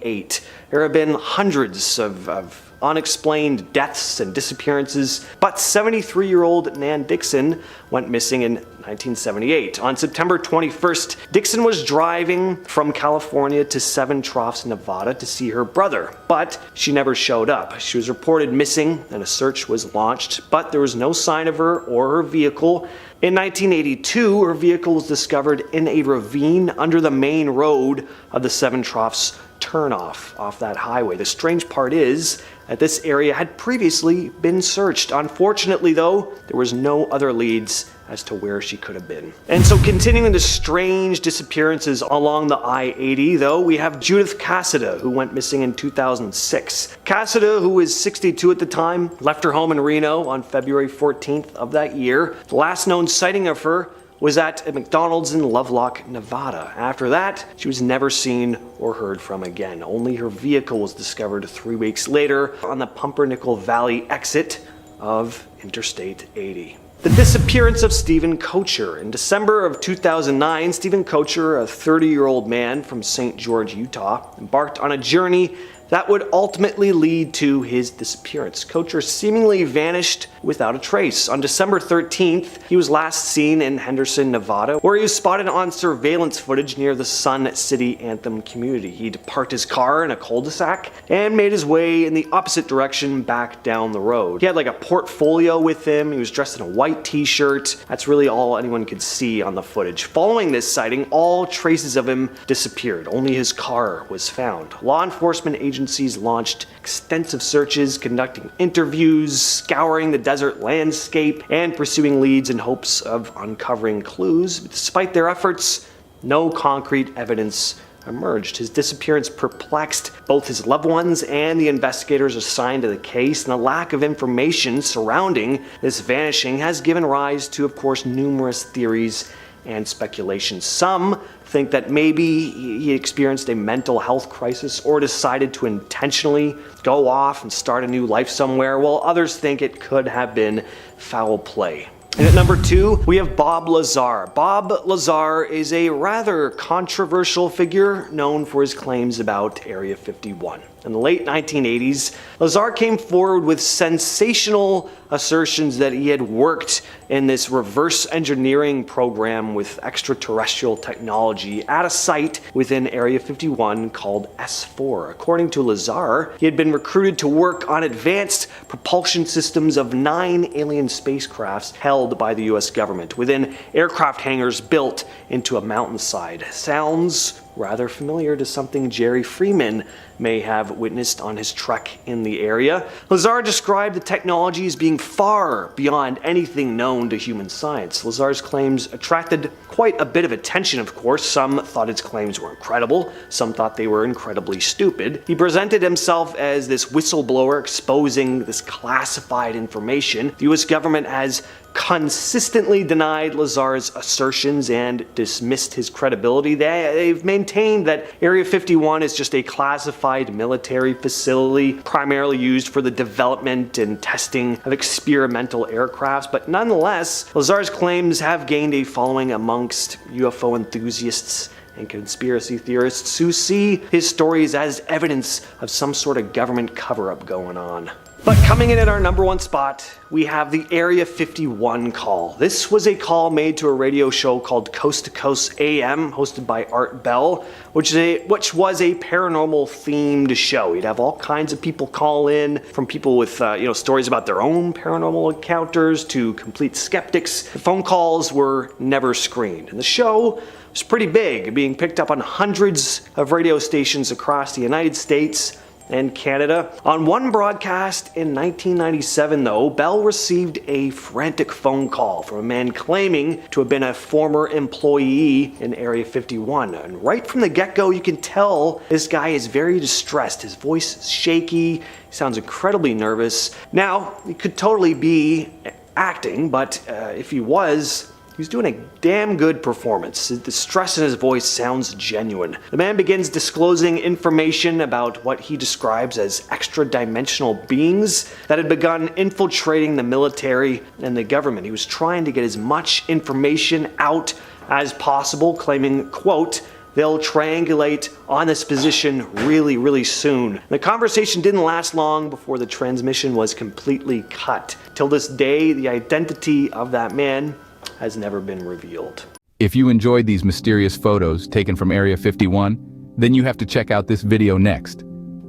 There have been hundreds of unexplained deaths and disappearances, but 73-year-old Nan Dixon went missing in 1978. On September 21st, Dixon was driving from California to Seven Troughs, Nevada to see her brother, but she never showed up. She was reported missing and a search was launched, but there was no sign of her or her vehicle. In 1982, her vehicle was discovered in a ravine under the main road of the Seven Troughs turnoff off that highway. The strange part is that this area had previously been searched. Unfortunately, though, there was no other leads as to where she could have been. And so, continuing the strange disappearances along the I-80, though, we have Judith Cassida, who went missing in 2006. Cassida, who was 62 at the time, left her home in Reno on February 14th of that year. The last known sighting of her was at a McDonald's in Lovelock, Nevada. After that, she was never seen or heard from again. Only her vehicle was discovered 3 weeks later on the Pumpernickel Valley exit of Interstate 80. The disappearance of Stephen Kocher. In December of 2009, Stephen Kocher, a 30-year-old man from St. George, Utah, embarked on a journey that would ultimately lead to his disappearance. Kocher seemingly vanished without a trace. On December 13th, he was last seen in Henderson, Nevada, where he was spotted on surveillance footage near the Sun City Anthem community. He'd parked his car in a cul-de-sac and made his way in the opposite direction back down the road. He had like a portfolio with him. He was dressed in a white t-shirt. That's really all anyone could see on the footage. Following this sighting, all traces of him disappeared. Only his car was found. Law enforcement agencies launched extensive searches, conducting interviews, scouring the desert landscape, and pursuing leads in hopes of uncovering clues. But despite their efforts, no concrete evidence emerged. His disappearance perplexed both his loved ones and the investigators assigned to the case, and the lack of information surrounding this vanishing has given rise to, of course, numerous theories and speculation. Some think that maybe he experienced a mental health crisis or decided to intentionally go off and start a new life somewhere, while others think it could have been foul play. And at number 2, we have Bob Lazar. Bob Lazar is a rather controversial figure known for his claims about Area 51. In the late 1980s, Lazar came forward with sensational assertions that he had worked in this reverse engineering program with extraterrestrial technology at a site within Area 51 called S4. According to Lazar, he had been recruited to work on advanced propulsion systems of 9 alien spacecrafts held by the US government within aircraft hangars built into a mountainside. Sounds rather familiar to something Jerry Freeman may have witnessed on his trek in the area. Lazar described the technology as being far beyond anything known to human science. Lazar's claims attracted quite a bit of attention, of course. Some thought his claims were incredible, some thought they were incredibly stupid. He presented himself as this whistleblower exposing this classified information. The US government has consistently denied Lazar's assertions and dismissed his credibility. They've maintained that Area 51 is just a classified military facility primarily used for the development and testing of experimental aircrafts, but nonetheless, Lazar's claims have gained a following amongst UFO enthusiasts and conspiracy theorists who see his stories as evidence of some sort of government cover-up going on. But coming in at our number 1 spot, we have the Area 51 call. This was a call made to a radio show called Coast to Coast AM, hosted by Art Bell, which was a paranormal themed show. You'd have all kinds of people call in, from people with stories about their own paranormal encounters to complete skeptics. The phone calls were never screened, and the show was pretty big, being picked up on hundreds of radio stations across the United States and Canada. On one broadcast in 1997 though, Bell received a frantic phone call from a man claiming to have been a former employee in Area 51. And right from the get-go you can tell this guy is very distressed. His voice is shaky, he sounds incredibly nervous. Now, it could totally be acting, but if he was doing a damn good performance. The stress in his voice sounds genuine. The man begins disclosing information about what he describes as extra-dimensional beings that had begun infiltrating the military and the government. He was trying to get as much information out as possible, claiming, quote, "They'll triangulate on this position really, really soon." The conversation didn't last long before the transmission was completely cut. Till this day, the identity of that man has never been revealed. If you enjoyed these mysterious photos taken from Area 51, then you have to check out this video next.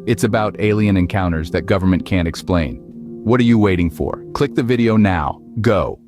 It's about alien encounters that government can't explain. What are you waiting for? Click the video now. Go.